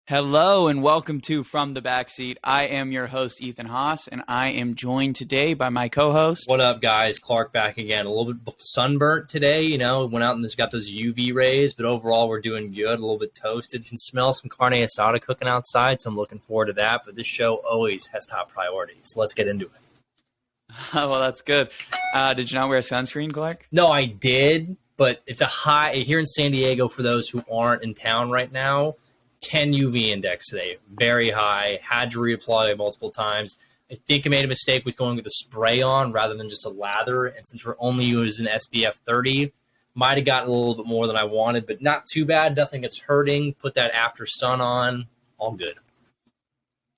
Hello and welcome to From the Backseat. I am your host, Ethan Haas, and I am joined today by my co-host. What up, guys? Clark back again. A little bit sunburnt today, went out and just got those UV rays, but overall we're doing good, a little bit toasted. You can smell some carne asada cooking outside, so I'm looking forward to that. But this show always has top priorities. Let's get into it. Well, that's good. Did you not wear sunscreen, Clark? No, I did, but it's a high here in San Diego for those who aren't in town right now. 10 UV index today, very high. Had to reapply multiple times. I think I made a mistake with going with a spray on rather than just a lather. And since we're only using SPF 30, might have gotten a little bit more than I wanted, but not too bad. Nothing that's hurting. Put that after sun on. All good.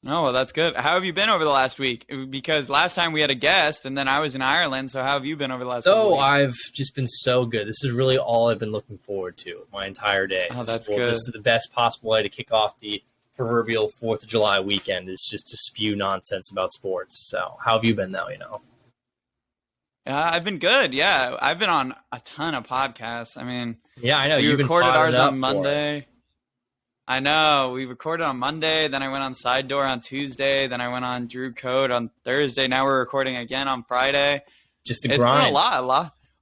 Oh, well, that's good. How have you been over the last week? Because last time we had a guest, and then I was in Ireland. So how have you been over the last couple weeks? I've just been so good. This is really all I've been looking forward to my entire day. Oh, that's good. This is the best possible way to kick off the proverbial 4th of July weekend, is just to spew nonsense about sports. So how have you been, though, I've been good. Yeah, I've been on a ton of podcasts. I mean, yeah, I know. We You've recorded been ours on us. Monday. I know. We recorded on Monday, then I went on Side Door on Tuesday, then I went on Drew Code on Thursday. Now we're recording again on Friday. Just a grind. It's been a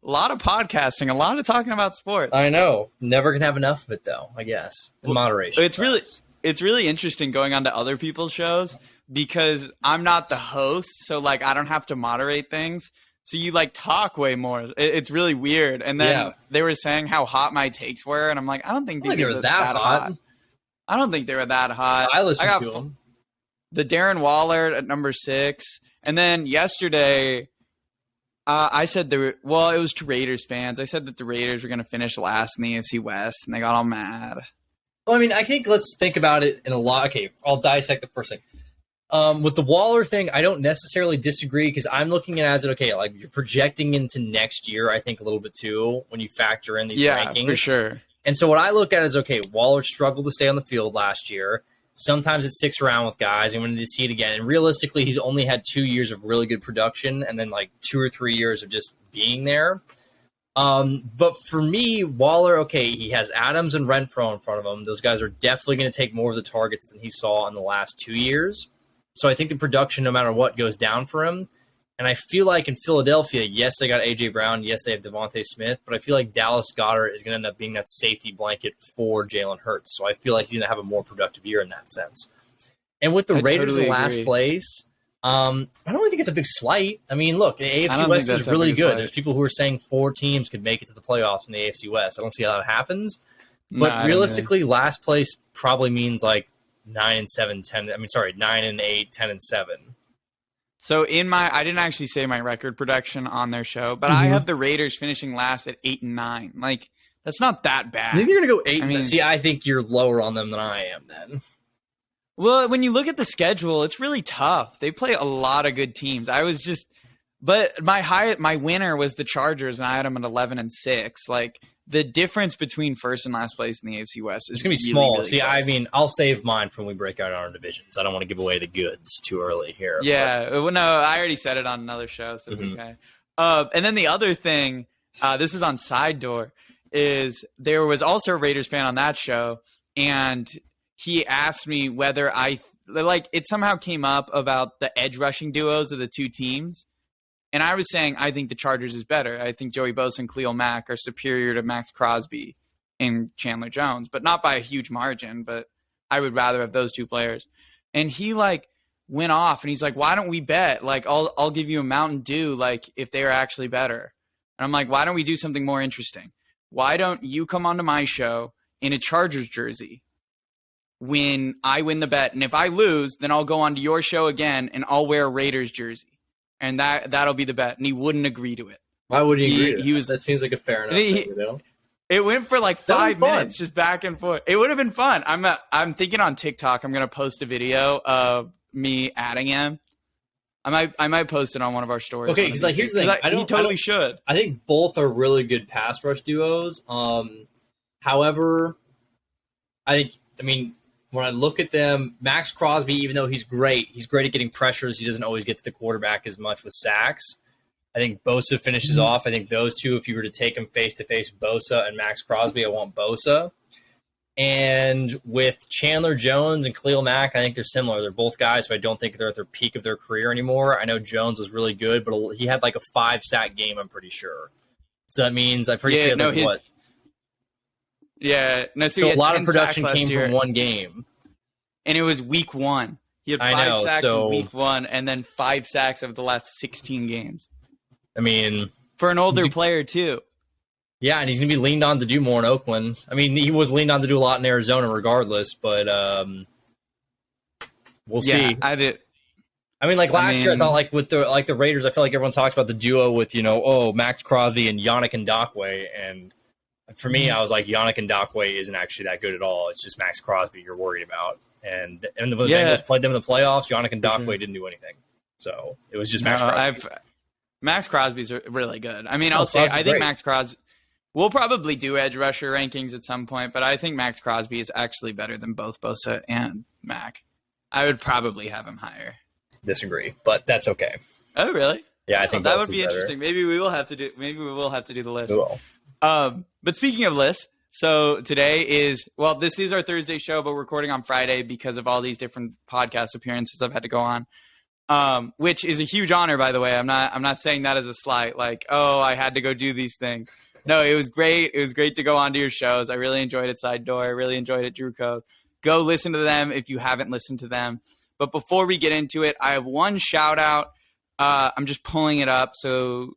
lot of podcasting, a lot of talking about sports. I know. Never gonna have enough of it, though, I guess. In moderation. It's really interesting going on to other people's shows because I'm not the host, so I don't have to moderate things. So you talk way more. It's really weird. And then they were saying how hot my takes were, and I'm like, I don't think these are that hot. I don't think they were that hot. I listened to them. The Darren Waller at number 6. And then yesterday, I said it was to Raiders fans. I said that the Raiders were going to finish last in the AFC West, and they got all mad. Well, I mean, I think let's think about it in a lot. Okay, I'll dissect the first thing. With the Waller thing, I don't necessarily disagree because I'm looking at it as, you're projecting into next year, I think, a little bit too, when you factor in these rankings. Yeah, for sure. And so what I look at is, Waller struggled to stay on the field last year. Sometimes it sticks around with guys, and we need to see it again. And realistically, he's only had 2 years of really good production and then 2 or 3 years of just being there. But for me, Waller, he has Adams and Renfro in front of him. Those guys are definitely going to take more of the targets than he saw in the last 2 years. So I think the production, no matter what, goes down for him. And I feel like in Philadelphia, yes, they got A.J. Brown. Yes, they have Devontae Smith. But I feel like Dallas Goedert is going to end up being that safety blanket for Jalen Hurts. So I feel like he's going to have a more productive year in that sense. And with the Raiders in last place, I don't really think it's a big slight. I mean, look, the AFC West is really good. There's people who are saying 4 teams could make it to the playoffs in the AFC West. I don't see how that happens. But realistically, last place probably means 9-7, 10. 9-8, 10-7. So I didn't actually say my record prediction on their show, but I have the Raiders finishing last at 8-9. That's not that bad. I think you're going to go 8. I think you're lower on them than I am then. Well, when you look at the schedule, it's really tough. They play a lot of good teams. But my winner was the Chargers, and I had them at 11-6. The difference between first and last place in the AFC West is going to be small. Really close. I'll save mine for when we break out our divisions. I don't want to give away the goods too early here. Yeah, well, no, I already said it on another show, so it's okay. And then the other thing, this is on Side Door, is there was also a Raiders fan on that show, and he asked me whether it somehow came up about the edge rushing duos of the two teams. And I was saying I think the Chargers is better. I think Joey Bosa and Khalil Mack are superior to Max Crosby and Chandler Jones, but not by a huge margin. But I would rather have those two players. And he went off and he's like, "Why don't we bet? I'll give you a Mountain Dew if they are actually better." And I'm like, "Why don't we do something more interesting? Why don't you come onto my show in a Chargers jersey when I win the bet? And if I lose, then I'll go onto your show again and I'll wear a Raiders jersey. And that'll be the bet." And he wouldn't agree to it. Why would he agree? That seems like a fair enough thing, It went for 5 minutes, just back and forth. It would have been fun. I'm thinking on TikTok, I'm gonna post a video of me adding him. I might post it on one of our stories. Okay, because here's the thing. He totally should. I think both are really good pass rush duos. However, when I look at them, Max Crosby, even though he's great at getting pressures. He doesn't always get to the quarterback as much with sacks. I think Bosa finishes off. I think those two, if you were to take them face-to-face, Bosa and Max Crosby, I want Bosa. And with Chandler Jones and Khalil Mack, I think they're similar. They're both guys who I don't think they're at their peak of their career anymore. I know Jones was really good, but he had like a 5-sack game, I'm pretty sure. So that means I'm pretty sure that's what. Yeah, no. So a lot of production came from one game, and it was week 1. He had 5 sacks in week 1, and then 5 sacks over the last 16 games. I mean, for an older player too. Yeah, and he's going to be leaned on to do more in Oakland. I mean, he was leaned on to do a lot in Arizona regardless, but we'll see. I did. I mean, last year, I thought with the Raiders, I feel like everyone talks about the duo with, Max Crosby and Yannick Ngakoue. And for me, I was like, Yannick Ngakoue isn't actually that good at all. It's just Max Crosby you're worried about. And when the Bengals played them in the playoffs, Yannick Ngakoue didn't do anything. So it was just Max Crosby. Max Crosby's really good. I mean, I think Max Crosby. We'll probably do edge rusher rankings at some point, but I think Max Crosby is actually better than both Bosa and Mac. I would probably have him higher. Disagree, but that's okay. Oh, really? Yeah, I think that would be interesting. Maybe we will have to do the list. We will. But speaking of lists, so today this is our Thursday show, but we're recording on Friday because of all these different podcast appearances I've had to go on. Which is a huge honor, by the way. I'm not saying that as a slight, like, oh, I had to go do these things. No, it was great. It was great to go on to your shows. I really enjoyed it, Side Door. I really enjoyed it, Drew Code. Go listen to them if you haven't listened to them. But before we get into it, I have one shout out. I'm just pulling it up. So,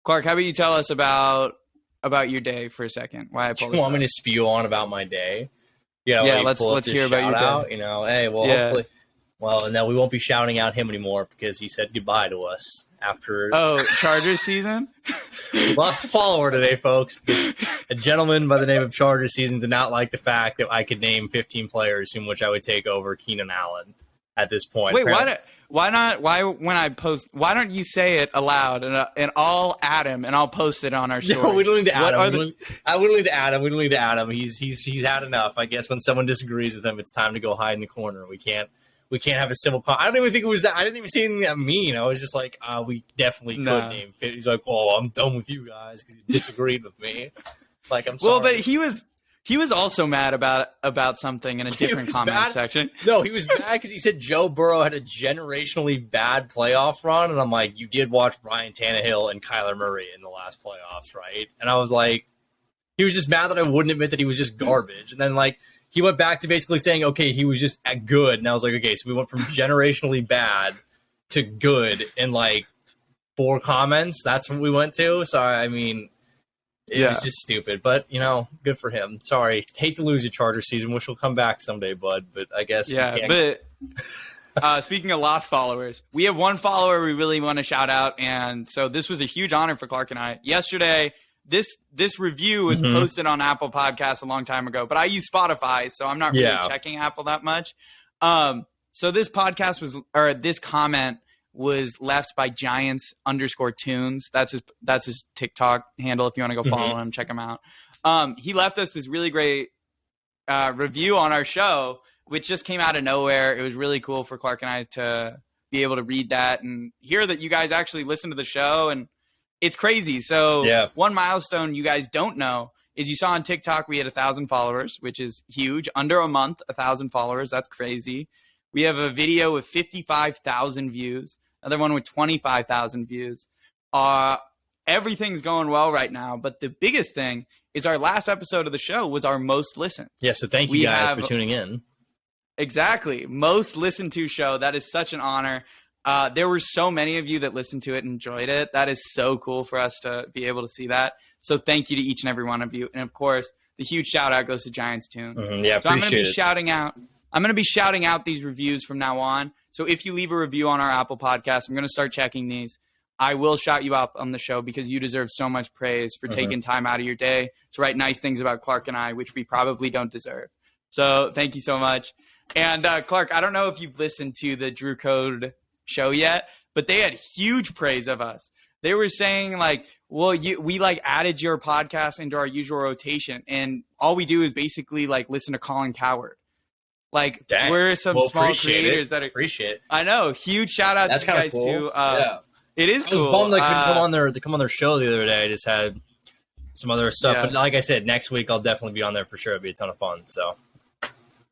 Clark, how about you tell us about your day for a second? Why I pulled this up? You want me to spew on about my day? Yeah, let's hear about your day. Hopefully. Well, and then we won't be shouting out him anymore because he said goodbye to us after. Oh, Chargers season? We lost a follower today, folks. A gentleman by the name of Chargers season did not like the fact that I could name 15 players in which I would take over Keenan Allen at this point. Wait, why not? Why when I post? Why don't you say it aloud and I'll add him and I'll post it on our story? No, we don't need to add him. We don't need to add him. We don't need to add him. He's had enough. I guess when someone disagrees with him, it's time to go hide in the corner. We can't have a civil. I don't even think it was that. I didn't even say anything that mean. I was just like, we definitely could name 50. He's like, oh, I'm done with you guys because you disagreed with me. Like, I'm sorry. Well, but he was also mad about something in a different comment section. No, he was mad because he said Joe Burrow had a generationally bad playoff run, and I'm like, you did watch Ryan Tannehill and Kyler Murray in the last playoffs, right? And I was like, he was just mad that I wouldn't admit that he was just garbage, and then he went back to basically saying, okay, he was just good. And I was like, okay, so we went from generationally bad to good in 4 comments. That's what we went to. So, I mean, it was just stupid. But, good for him. Sorry. Hate to lose your Charger season. Wish he'll come back someday, bud. But I guess we can't. But speaking of lost followers, we have one follower we really want to shout out. And so this was a huge honor for Clark and I. Yesterday, this review was posted on Apple Podcasts a long time ago, but I use Spotify, so I'm not really checking Apple that much. So this comment was left by Giants_tunes. That's his TikTok handle. If you want to go follow him, check him out. He left us this really great review on our show, which just came out of nowhere. It was really cool for Clark and I to be able to read that and hear that you guys actually listen to the show, and it's crazy. So one milestone you guys don't know is you saw on TikTok we had 1,000 followers, which is huge. Under a month, 1,000 followers. That's crazy. We have a video with 55,000 views. Another one with 25,000 views. Everything's going well right now. But the biggest thing is our last episode of the show was our most listened. Yeah, so thank you guys for tuning in. Exactly. Most listened to show. That is such an honor. There were so many of you that listened to it and enjoyed it. That is so cool for us to be able to see that. So thank you to each and every one of you. And of course, the huge shout out goes to Giants Tunes. So I'm going to be shouting out these reviews from now on. So if you leave a review on our Apple Podcast, I'm going to start checking these. I will shout you out on the show because you deserve so much praise for taking time out of your day to write nice things about Clark and I, which we probably don't deserve. So thank you so much. And Clark, I don't know if you've listened to the Drew Code show yet, but they had huge praise of us. They were saying we added your podcast into our usual rotation, and all we do is basically listen to Colin Cowherd. Dang. We're some small creators that appreciate it. I know. Huge shout out to you guys cool. too. Yeah. It is cool. They come on their show the other day. I just had some other stuff. Yeah. But like I said, next week I'll definitely be on there for sure. It'll be a ton of fun. So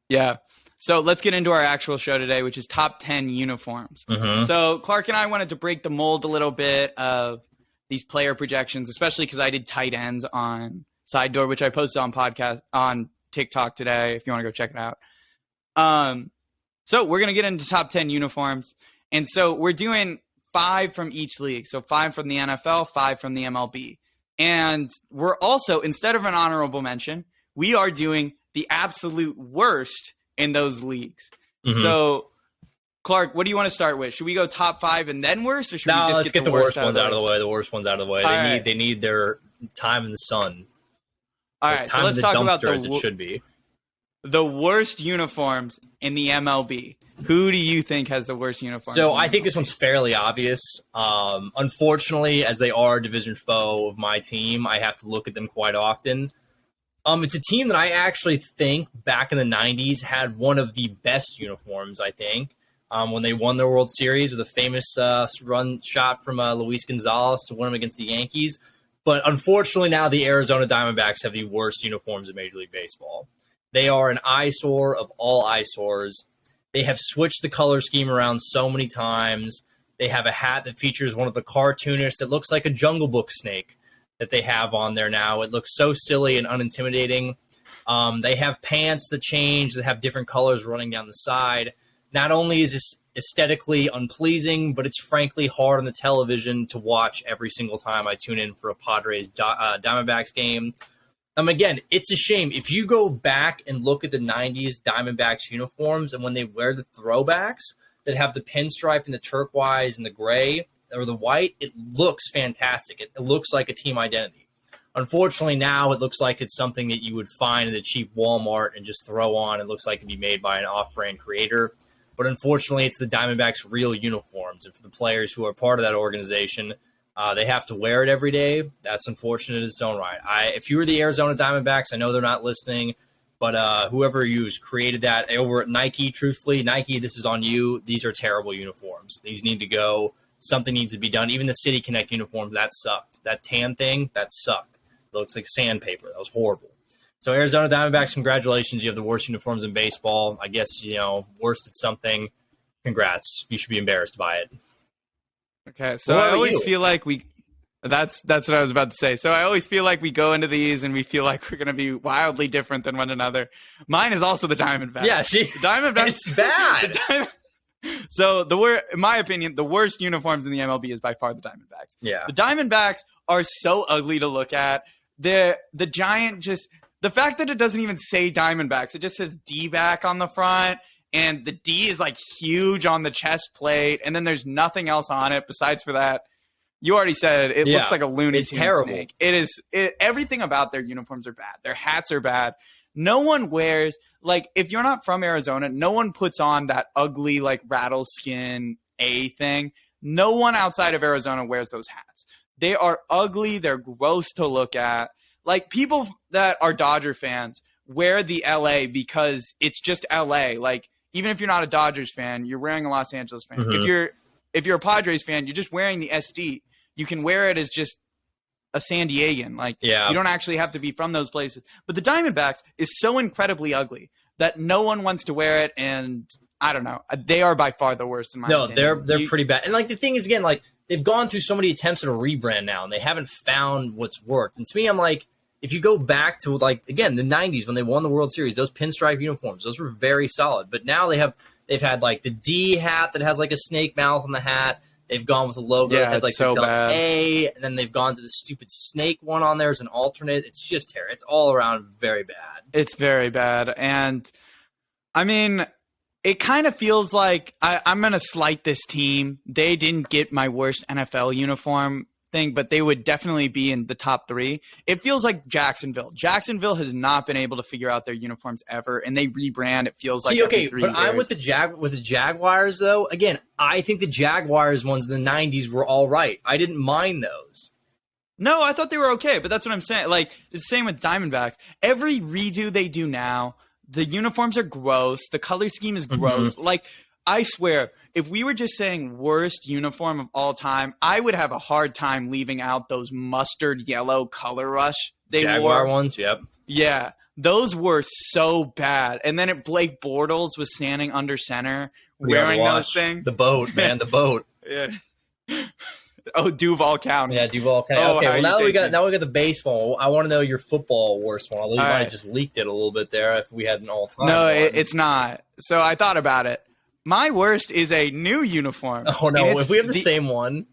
yeah. So let's get into our actual show today, which is top 10 uniforms. So Clark and I wanted to break the mold a little bit of these player projections, especially because I did tight ends on Side Door, which I posted on TikTok today, if you want to go check it out. So we're going to get into top 10 uniforms. And so we're doing 5 from each league. So 5 from the NFL, 5 from the MLB. And we're also, instead of an honorable mention, we are doing the absolute worst in those leagues. So, Clark, what do you want to start with? Should we go top 5 and then worst, or should we just get the worst ones out of the way? The worst ones out of the way. They need their time in the sun. All right, so let's talk about it should be the worst uniforms in the MLB. Who do you think has the worst uniform? So I think this one's fairly obvious. Unfortunately, as they are a division foe of my team, I have to look at them quite often. It's a team that I actually think back in the 90s had one of the best uniforms, I think, when they won their World Series with a famous run shot from Luis Gonzalez to win them against the Yankees. But unfortunately now the Arizona Diamondbacks have the worst uniforms in Major League Baseball. They are an eyesore of all eyesores. They have switched the color scheme around so many times. They have a hat that features one of the cartoonists that looks like a Jungle Book snake that they have on there now. It looks so silly and unintimidating. They have pants that change, that have different colors running down the side. Not only is this aesthetically unpleasing, but it's frankly hard on the television to watch every single time I tune in for a Padres Diamondbacks game. Again, it's a shame. If you go back and look at the 90s Diamondbacks uniforms and when they wear the throwbacks that have the pinstripe and the turquoise and the gray, or the white, it looks fantastic. It looks like a team identity. Unfortunately, now it looks like it's something that you would find in a cheap Walmart and just throw on. It looks like it can be made by an off-brand creator. But unfortunately, it's the Diamondbacks' real uniforms. And for the players who are part of that organization, they have to wear it every day. That's unfortunate in its own right. If you were the Arizona Diamondbacks, I know they're not listening, but whoever created that over at Nike, truthfully, Nike, this is on you. These are terrible uniforms. These need to go. Something needs to be done. Even the City Connect uniform, that sucked. That tan thing, that sucked. It looks like sandpaper. That was horrible. So Arizona Diamondbacks, congratulations. You have the worst uniforms in baseball. I guess, worst at something. Congrats. You should be embarrassed by it. Okay, so I always feel like that's what I was about to say. So I always feel like we go into these and we feel like we're going to be wildly different than one another. Mine is also the Diamondbacks. Yeah, the Diamondbacks. It's bad. So in my opinion, the worst uniforms in the MLB is by far the Diamondbacks. Yeah. The Diamondbacks are so ugly to look at. The giant the fact that it doesn't even say Diamondbacks, it just says D-back on the front, and the D is like huge on the chest plate, and then there's nothing else on it besides for that. You already said it. It looks like a Looney Tunes snake. Everything about their uniforms are bad. Their hats are bad. No one wears, if you're not from Arizona, no one puts on that ugly, rattle skin A thing. No one outside of Arizona wears those hats. They are ugly. They're gross to look at. People that are Dodger fans wear the LA because it's just LA. Even if you're not a Dodgers fan, you're wearing a Los Angeles fan. Mm-hmm. If you're a Padres fan, you're just wearing the SD. You can wear it as just a San Diegan. You don't actually have to be from those places. But the Diamondbacks is so incredibly ugly that no one wants to wear it, and I don't know. They are by far the worst in my opinion. No, they're pretty bad. And the thing is, again, they've gone through so many attempts at a rebrand now, and they haven't found what's worked. And to me, I'm if you go back to again the 90s when they won the World Series, those pinstripe uniforms, those were very solid. But now they've had the D hat that has a snake mouth on the hat. They've gone with a logo that has so the bad. A, and then they've gone to the stupid snake one on there as an alternate. It's just terrible. It's all around very bad. It's very bad. And I mean, it kind of feels like I'm going to slight this team. They didn't get my worst NFL uniform thing, but they would definitely be in the top 3. It feels like Jacksonville. Jacksonville has not been able to figure out their uniforms ever, and they rebrand. It feels like every 3 years. I'm with the Jaguars though. Again, I think the Jaguars ones in the 90s were all right. I didn't mind those. No, I thought they were okay, but that's what I'm saying. It's the same with Diamondbacks. Every redo they do now, the uniforms are gross. The color scheme is gross. I swear, if we were just saying worst uniform of all time, I would have a hard time leaving out those mustard yellow color rush they Jaguar wore. ones, yep. Yeah, those were so bad. And then Blake Bortles was standing under center wearing those things. The boat, man, the boat. Yeah. Oh, Duval County. Yeah, Duval County. Oh, okay, well now we got me? the baseball. I want to know your football worst one. Although you might have just leaked it a little bit there if we had an all-time. No, it's not. So I thought about it. My worst is a new uniform. Oh no! If we have the same one,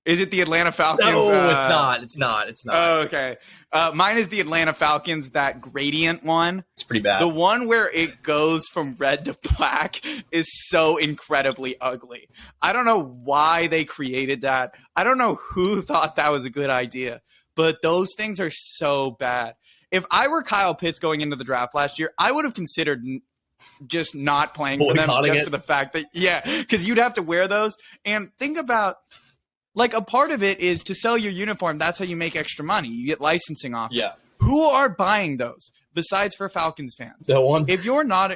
is it the Atlanta Falcons? No, it's not. It's not. It's not. Oh, okay. Mine is the Atlanta Falcons, that gradient one. It's pretty bad. The one where it goes from red to black is so incredibly ugly. I don't know why they created that. I don't know who thought that was a good idea, but those things are so bad. If I were Kyle Pitts going into the draft last year, I would have considered just not playing for them just for the fact that, because you'd have to wear those. And think about, like, a part of it is to sell your uniform. That's how you make extra money. You get licensing off. Yeah. Who are buying those besides for Falcons fans? The one. If you're not,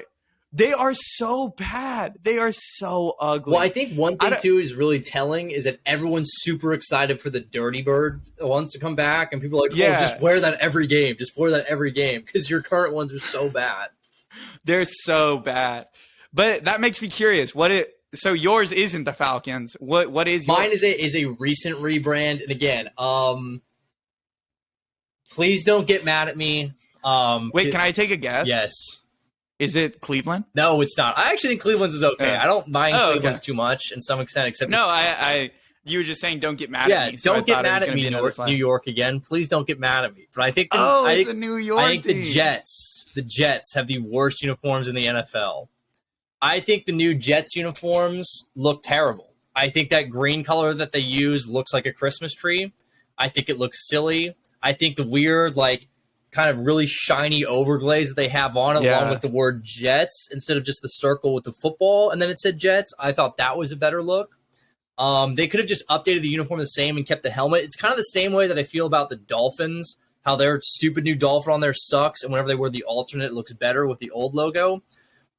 they are so bad. They are so ugly. Well, I think one thing too is really telling is that everyone's super excited for the Dirty Bird ones to come back, and people are like, "Oh, just wear that every game. Just wear that every game," because your current ones are so bad. They're so bad. But that makes me curious. So yours isn't the Falcons. What is yours? Mine is a recent rebrand, and again, please don't get mad at me. Wait, can I take a guess? Yes. Is it Cleveland? No, it's not. I actually think Cleveland's is okay. I don't mind Cleveland's too much in some extent, except you were just saying don't get mad at me. So don't get mad at me, New York again. Please don't get mad at me. But I think it's a New York I think team. the Jets have the worst uniforms in the NFL. I think the new Jets uniforms look terrible. I think that green color that they use looks like a Christmas tree. I think it looks silly. I think the weird, like, kind of really shiny overglaze that they have on it, along with the word Jets instead of just the circle with the football, and then it said Jets. I thought that was a better look. They could have just updated the uniform the same and kept the helmet. It's kind of the same way that I feel about the Dolphins, how their stupid new Dolphin on there sucks, and whenever they wear the alternate, it looks better with the old logo.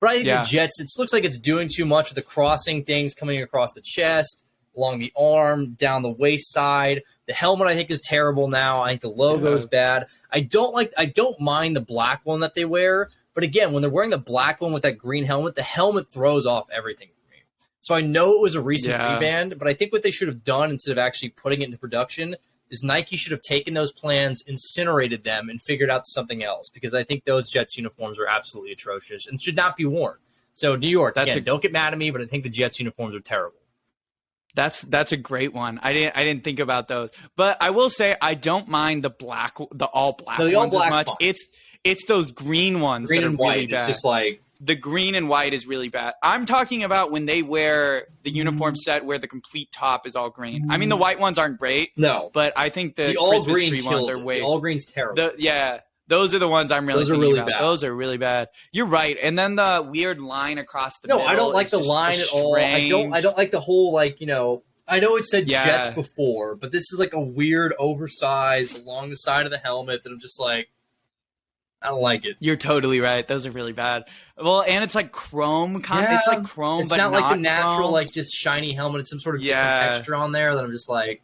But I think the Jets, it looks like it's doing too much with the crossing things coming across the chest, along the arm, down the waist side. The helmet, I think, is terrible now. I think the logo is bad. I don't mind the black one that they wear, but again, when they're wearing the black one with that green helmet, the helmet throws off everything for me. So I know it was a recent reband, but I think what they should have done instead of actually putting it into production is Nike should have taken those plans, incinerated them, and figured out something else, because I think those Jets uniforms are absolutely atrocious and should not be worn. So New York, don't get mad at me, but I think the Jets uniforms are terrible. That's a great one. I didn't think about those, but I will say I don't mind the all black ones as much. Fine. It's those green ones green that are and white. really bad. It's just like the green and white is really bad. I'm talking about when they wear the uniform set where the complete top is all green. I mean, the white ones aren't great. No, but I think the all Christmas green tree ones are way. The all green's terrible. Those are the ones I'm really thinking about. bad. Those are really bad. You're right. And then the weird line across the middle. No, I don't like the line at all. I don't like the whole, like, I know it said Jets before, but this is like a weird oversized along the side of the helmet that I'm just like, I don't like it. You're totally right. Those are really bad. Well, and it's like chrome. It's like chrome, it's but not like the natural, chrome. Like just shiny helmet. It's some sort of different texture on there that I'm just like,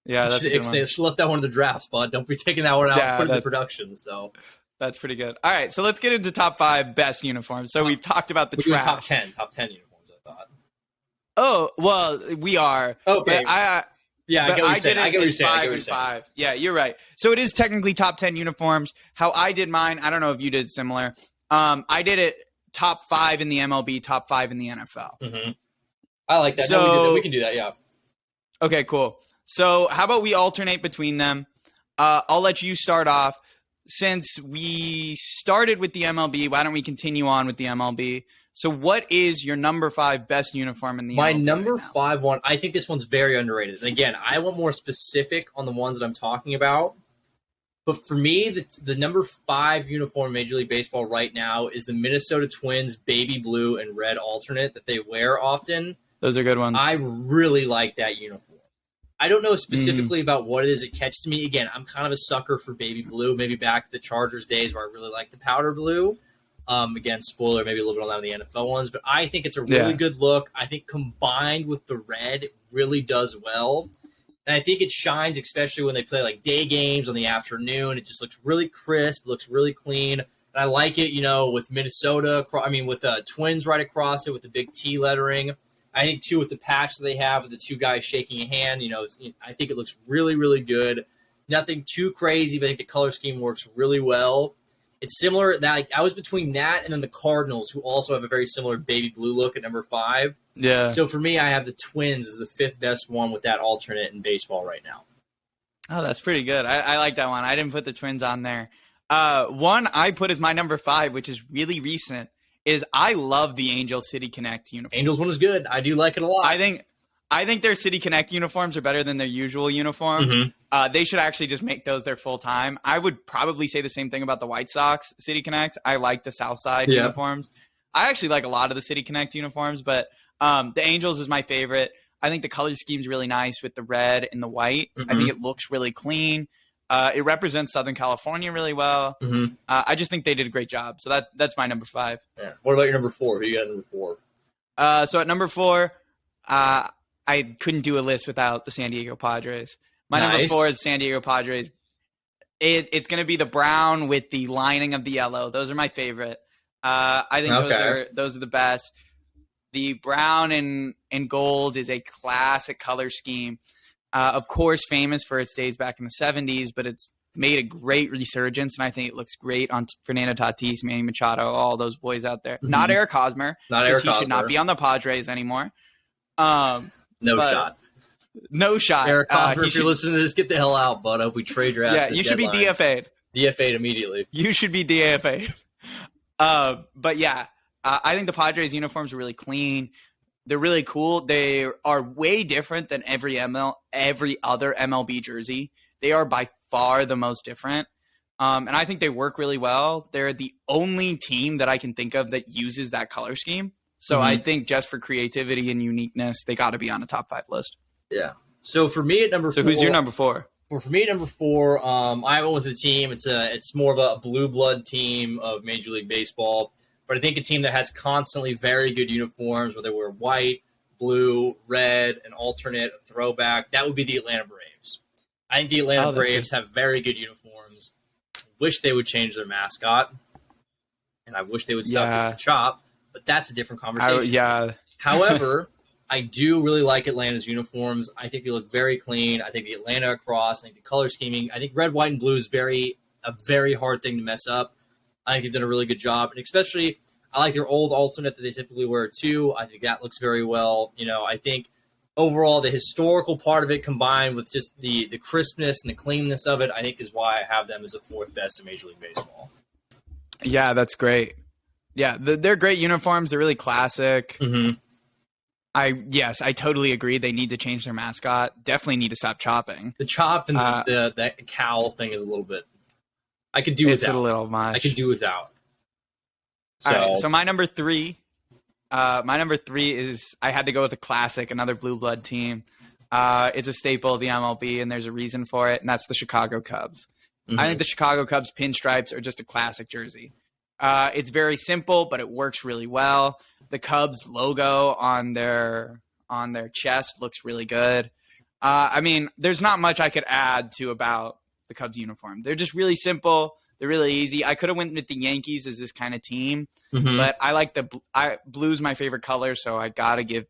that's a good one. They should left that one in the drafts, bud. Don't be taking that one out and putting it in production. So that's pretty good. All right, so let's get into top 5 best uniforms. So we've talked about the trash. Top 10 uniforms, I thought. Oh, well, we are. Okay. But I get what you're saying. 5 and 5. Yeah, you're right. So it is technically top 10 uniforms. How I did mine, I don't know if you did similar. I did it top 5 in the MLB, top 5 in the NFL. Mm-hmm. I like that. So, we can do that, yeah. Okay, cool. So how about we alternate between them? I'll let you start off. Since we started with the MLB, why don't we continue on with the MLB? So what is your number 5 best uniform in the MLB? My number 5 one, I think this one's very underrated. And again, I want more specific on the ones that I'm talking about. But for me, the number 5 uniform in Major League Baseball right now is the Minnesota Twins baby blue and red alternate that they wear often. Those are good ones. I really like that uniform. I don't know specifically about what it is. It catches me. Again, I'm kind of a sucker for baby blue, maybe back to the Chargers days where I really liked the powder blue. Again, spoiler, maybe a little bit on that in the NFL ones, but I think it's a really good look. I think combined with the red, it really does well. And I think it shines, especially when they play like day games on the afternoon. It just looks really crisp, looks really clean. And I like it, with Minnesota, with the Twins right across it with the big T lettering. I think, too, with the patch that they have with the two guys shaking a hand, I think it looks really, really good. Nothing too crazy, but I think the color scheme works really well. It's similar. I was between that and then the Cardinals, who also have a very similar baby blue look at number 5. Yeah. So for me, I have the Twins as the 5th best one with that alternate in baseball right now. Oh, that's pretty good. I like that one. I didn't put the Twins on there. One I put as my number 5, which is really recent, is I love the Angels City Connect uniform. Angels one is good. I do like it a lot. I think their City Connect uniforms are better than their usual uniforms. Mm-hmm. They should actually just make those their full time. I would probably say the same thing about the White Sox City Connect. I like the Southside uniforms. I actually like a lot of the City Connect uniforms, but the Angels is my favorite. I think the color scheme's really nice with the red and the white. Mm-hmm. I think it looks really clean. It represents Southern California really well. Mm-hmm. I just think they did a great job. So that's my number 5. Yeah. What about your number 4? Who you got at number 4? So at number 4, I couldn't do a list without the San Diego Padres. My number 4 is San Diego Padres. It's going to be the brown with the lining of the yellow. Those are my favorite. I think those are the best. The brown and gold is a classic color scheme. Of course, famous for its days back in the 70s, but it's made a great resurgence, and I think it looks great on Fernando Tatis, Manny Machado, all those boys out there. Mm-hmm. Not Eric Hosmer, because he should not be on the Padres anymore. No shot. Eric Hosmer, if you're listening to this, get the hell out, bud. I hope we trade your ass. Yeah, you should be DFA'd. DFA'd immediately. You should be DFA'd. But yeah, I think the Padres uniforms are really clean. They're really cool. They are way different than every other MLB jersey. They are by far the most different. And I think they work really well. They're the only team that I can think of that uses that color scheme. So I think just for creativity and uniqueness, they got to be on a top 5 list. Yeah. So for me at number 4. So who's your number 4? Well, for me at number 4, I went with a team. It's more of a blue blood team of Major League Baseball. But I think a team that has constantly very good uniforms, whether we're white, blue, red, an alternate, a throwback, that would be the Atlanta Braves. I think the Atlanta Braves have very good uniforms. Wish they would change their mascot. And I wish they would stop with the chop. But that's a different conversation. However, I do really like Atlanta's uniforms. I think they look very clean. I think the Atlanta across, I think the color scheming, I think red, white, and blue is a very hard thing to mess up. I think they've done a really good job. And especially, I like their old alternate that they typically wear too. I think that looks very well. I think overall the historical part of it combined with just the crispness and the cleanness of it, I think is why I have them as the 4th best in Major League Baseball. Yeah, that's great. Yeah, they're great uniforms. They're really classic. Mm-hmm. I totally agree. They need to change their mascot. Definitely need to stop chopping. The chop and the cowl thing is a little bit. I could do without. It's a little much. I could do without. All right, so my number 3 is I had to go with a classic, another blue blood team. It's a staple of the MLB, and there's a reason for it, and that's the Chicago Cubs. Mm-hmm. I think the Chicago Cubs pinstripes are just a classic jersey. It's very simple, but it works really well. The Cubs logo on their chest looks really good. There's not much I could add to about the Cubs uniform. They're just really simple. They're really easy. I could have went with the Yankees as this kind of team, but I like blue's my favorite color, so I got to give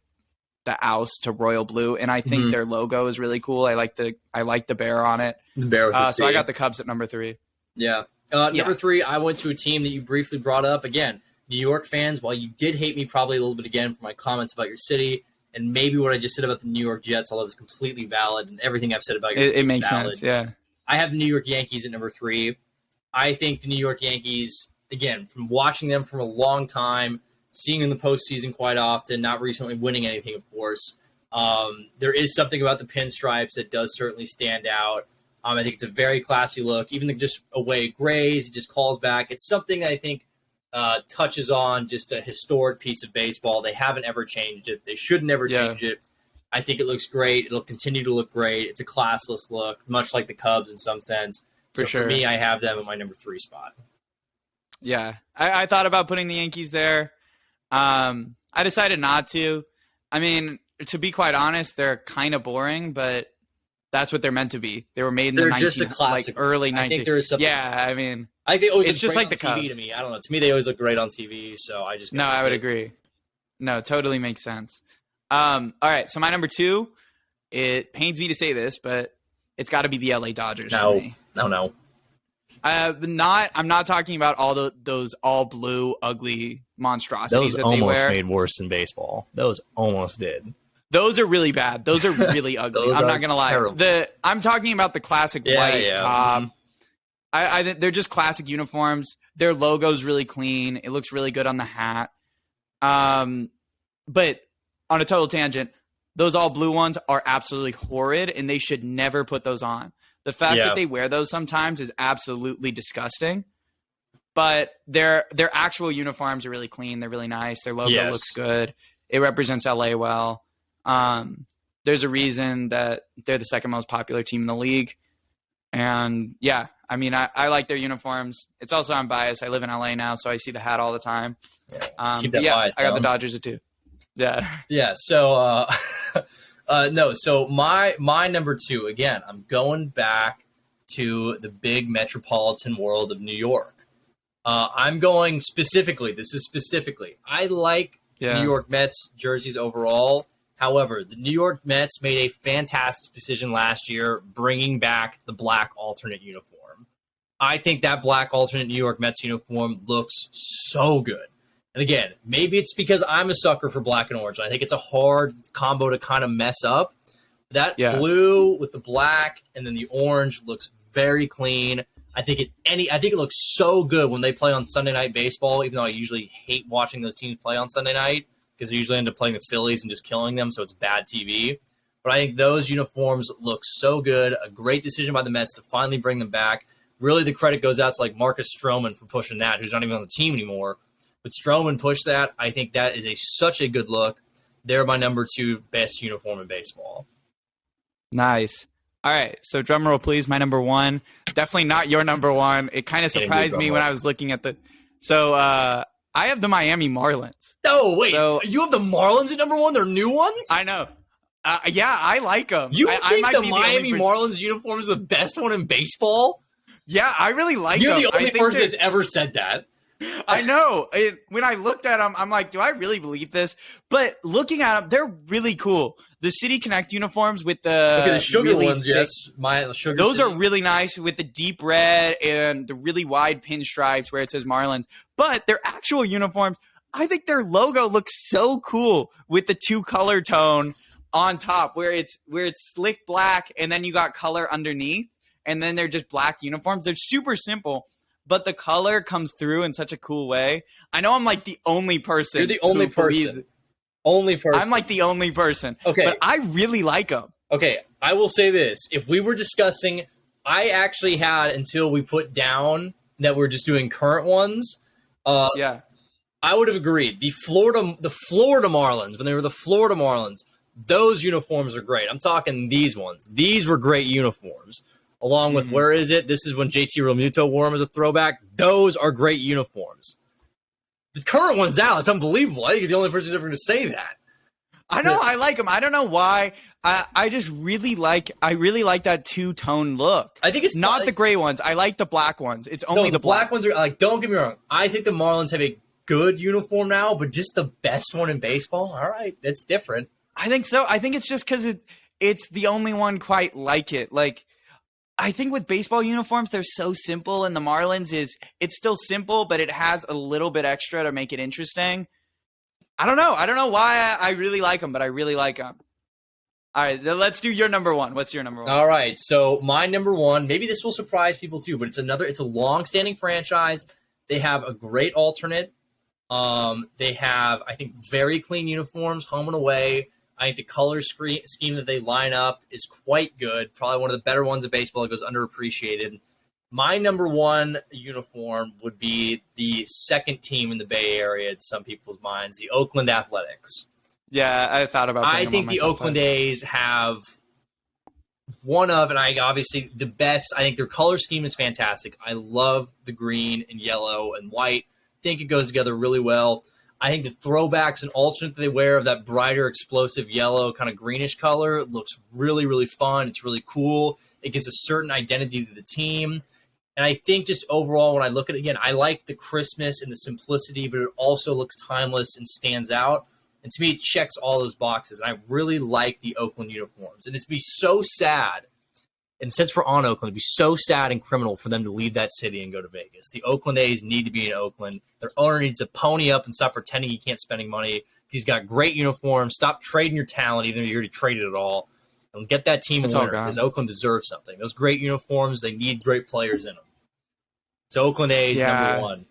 the oust to royal blue, and I think their logo is really cool. I like the bear on it. The bear with the so I got the Cubs at number 3. Yeah. Number 3, I went to a team that you briefly brought up. Again, New York fans, while you did hate me probably a little bit again for my comments about your city and maybe what I just said about the New York Jets, although it's completely valid and everything I've said about your city it makes valid. sense, yeah. I have the New York Yankees at number 3. I think the New York Yankees, again, from watching them for a long time, seeing them in the postseason quite often, not recently winning anything, of course, there is something about the pinstripes that does certainly stand out. I think it's a very classy look. Even the just away grays, it just calls back. It's something that I think touches on just a historic piece of baseball. They haven't ever changed it. They should never change it. I think it looks great. It'll continue to look great. It's a classless look, much like the Cubs in some sense. For me, I have them at my number 3 spot. Yeah, I thought about putting the Yankees there. I decided not to. I mean, to be quite honest, they're kind of boring, but that's what they're meant to be. They were made in They're the just a classic. early 19. I think there is something. Yeah, I mean, I think they always it's look just great like the on TV Cubs. to me. I don't know. To me, they always look great on TV. So I just I would agree. No, totally makes sense. All right, so my number 2. It pains me to say this, but it's got to be the LA Dodgers for me. No. I'm not talking about all those all blue ugly monstrosities Those that they wear. almost made worse than baseball. Those almost did. Those are really bad. Those are really ugly. I'm not gonna lie. terrible. I'm talking about the classic white top. I think they're just classic uniforms. Their logo's really clean. It looks really good on the hat. But on a total tangent, those all blue ones are absolutely horrid, and they should never put those on. The fact that they wear those sometimes is absolutely disgusting. But their actual uniforms are really clean. They're really nice. Their logo looks good. It represents LA well. There's a reason that they're the second most popular team in the league. And yeah, I mean, I like their uniforms. It's also, I'm biased. I live in LA now, so I see the hat all the time. Keep that bias I got down. the Dodgers at 2. Yeah. Yeah. So, no. So my number 2, again, I'm going back to the big metropolitan world of New York. I'm going specifically. This is specifically. I like New York Mets jerseys overall. However, the New York Mets made a fantastic decision last year, bringing back the black alternate uniform. I think that black alternate New York Mets uniform looks so good. And again, maybe it's because I'm a sucker for black and orange. I think it's a hard combo to kind of mess up. That blue with the black and then the orange looks very clean. I think it looks so good when they play on Sunday Night Baseball, even though I usually hate watching those teams play on Sunday night because they usually end up playing the Phillies and just killing them, so it's bad TV. But I think those uniforms look so good. A great decision by the Mets to finally bring them back. Really, the credit goes out to like Marcus Stroman for pushing that, who's not even on the team anymore. But Stroman pushed that. I think that is such a good look. They're my number 2 best uniform in baseball. Nice. All right, so drum roll, please. My number 1, definitely not your number 1. It kind of surprised me when I was looking at the. So I have the Miami Marlins. No, wait. So, you have the Marlins at number 1? They're new ones? I know. Yeah, I like them. You think the Miami Marlins uniform is the best one in baseball? Yeah, I really like them. You're the only person that's ever said that. I know. When I looked at them, I'm like, do I really believe this? But looking at them, they're really cool. The City Connect uniforms with the sugar really ones, thick, yes. My sugar. Those City. are really nice with the deep red and the really wide pinstripes where it says Marlins. But their actual uniforms, I think their logo looks so cool with the 2 color tone on top, where it's slick black and then you got color underneath, and then they're just black uniforms. They're super simple. But the color comes through in such a cool way. I know I'm like the only person. You're the only person. Only person. I'm like the only person. Okay. But I really like them. Okay. I will say this. If we were discussing, I actually had until we put down that we're just doing current ones. I would have agreed. The Florida Marlins, when they were the Florida Marlins, those uniforms are great. I'm talking these ones. These were great uniforms. Along with, where is it? This is when JT Realmuto wore them as a throwback. Those are great uniforms. The current ones now, it's unbelievable. I think you're the only person who's ever going to say that. I know. I like them. I don't know why. I just really like that 2-tone look. I think it's not the gray ones. I like the black ones. It's only the black ones are like, don't get me wrong. I think the Marlins have a good uniform now, but just the best one in baseball. All right. That's different. I think so. I think it's just because it's the only one quite like it. Like, I think with baseball uniforms, they're so simple, and the Marlins it's still simple, but it has a little bit extra to make it interesting. I don't know. I don't know why I really like them, but I really like them. All right, let's do your number 1. What's your number 1? All right, so my number 1, maybe this will surprise people too, but it's a long-standing franchise. They have a great alternate. They have, I think, very clean uniforms, home and away. I think the color scheme that they line up is quite good. Probably one of the better ones in baseball that goes underappreciated. My number 1 uniform would be the second team in the Bay Area in some people's minds, the Oakland Athletics. Yeah, I thought about. I think the Oakland A's have one of, and I obviously the best. I think their color scheme is fantastic. I love the green and yellow and white. I think it goes together really well. I think the throwbacks and alternate that they wear of that brighter, explosive yellow, kind of greenish color looks really, really fun. It's really cool. It gives a certain identity to the team. And I think just overall, when I look at it again, I like the Christmas and the simplicity, but it also looks timeless and stands out. And to me, it checks all those boxes. And I really like the Oakland uniforms. And it'd be so sad. And since we're on Oakland, it'd be so sad and criminal for them to leave that city and go to Vegas. The Oakland A's need to be in Oakland. Their owner needs to pony up and stop pretending he can't spend any money. He's got great uniforms. Stop trading your talent, even though you already traded it all. And get that team a winner, because Oakland deserves something. Those great uniforms, they need great players in them. So Oakland A's, number one.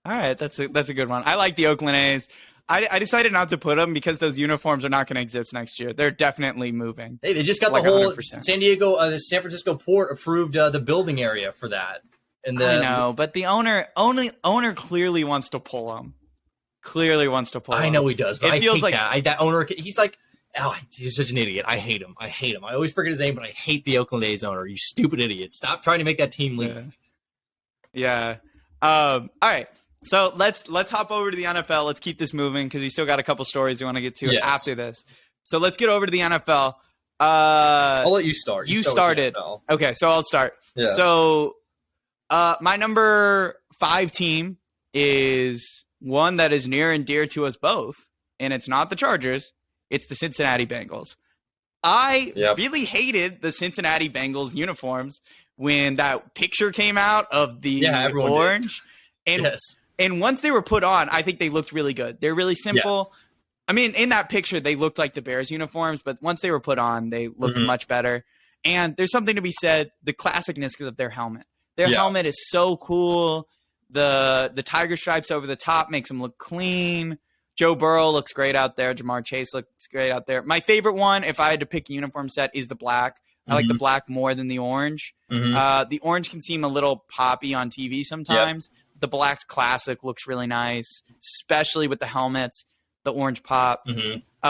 All right, that's a good one. I like the Oakland A's. I decided not to put them because those uniforms are not going to exist next year. They're definitely moving. Hey, they just got the whole 100%. The San Francisco port approved the building area for that. And I know, but the owner clearly wants to pull them. I know he does, but I hate that. That owner, he's like, he's such an idiot. I hate him. I always forget his name, but I hate the Oakland A's owner. You stupid idiot. Stop trying to make that team leave. Yeah. All right. So let's hop over to the NFL. Let's keep this moving because we still got a couple stories we want to get to after this. So let's get over to the NFL. I'll let you start. You started. Okay, so I'll start. Yes. So my number 5 team is one that is near and dear to us both, and it's not the Chargers. It's the Cincinnati Bengals. I really hated the Cincinnati Bengals uniforms when that picture came out of the orange. And once they were put on, I think they looked really good. They're really simple. Yeah. I mean, in that picture, they looked like the Bears uniforms, but once they were put on, they looked much better. And there's something to be said, the classicness of their helmet. Their helmet is so cool. The tiger stripes over the top makes them look clean. Joe Burrow looks great out there. Jamar Chase looks great out there. My favorite one, if I had to pick a uniform set, is the black. I like the black more than the orange. The orange can seem a little poppy on TV sometimes. The black's classic looks really nice, especially with the helmets, the orange pop.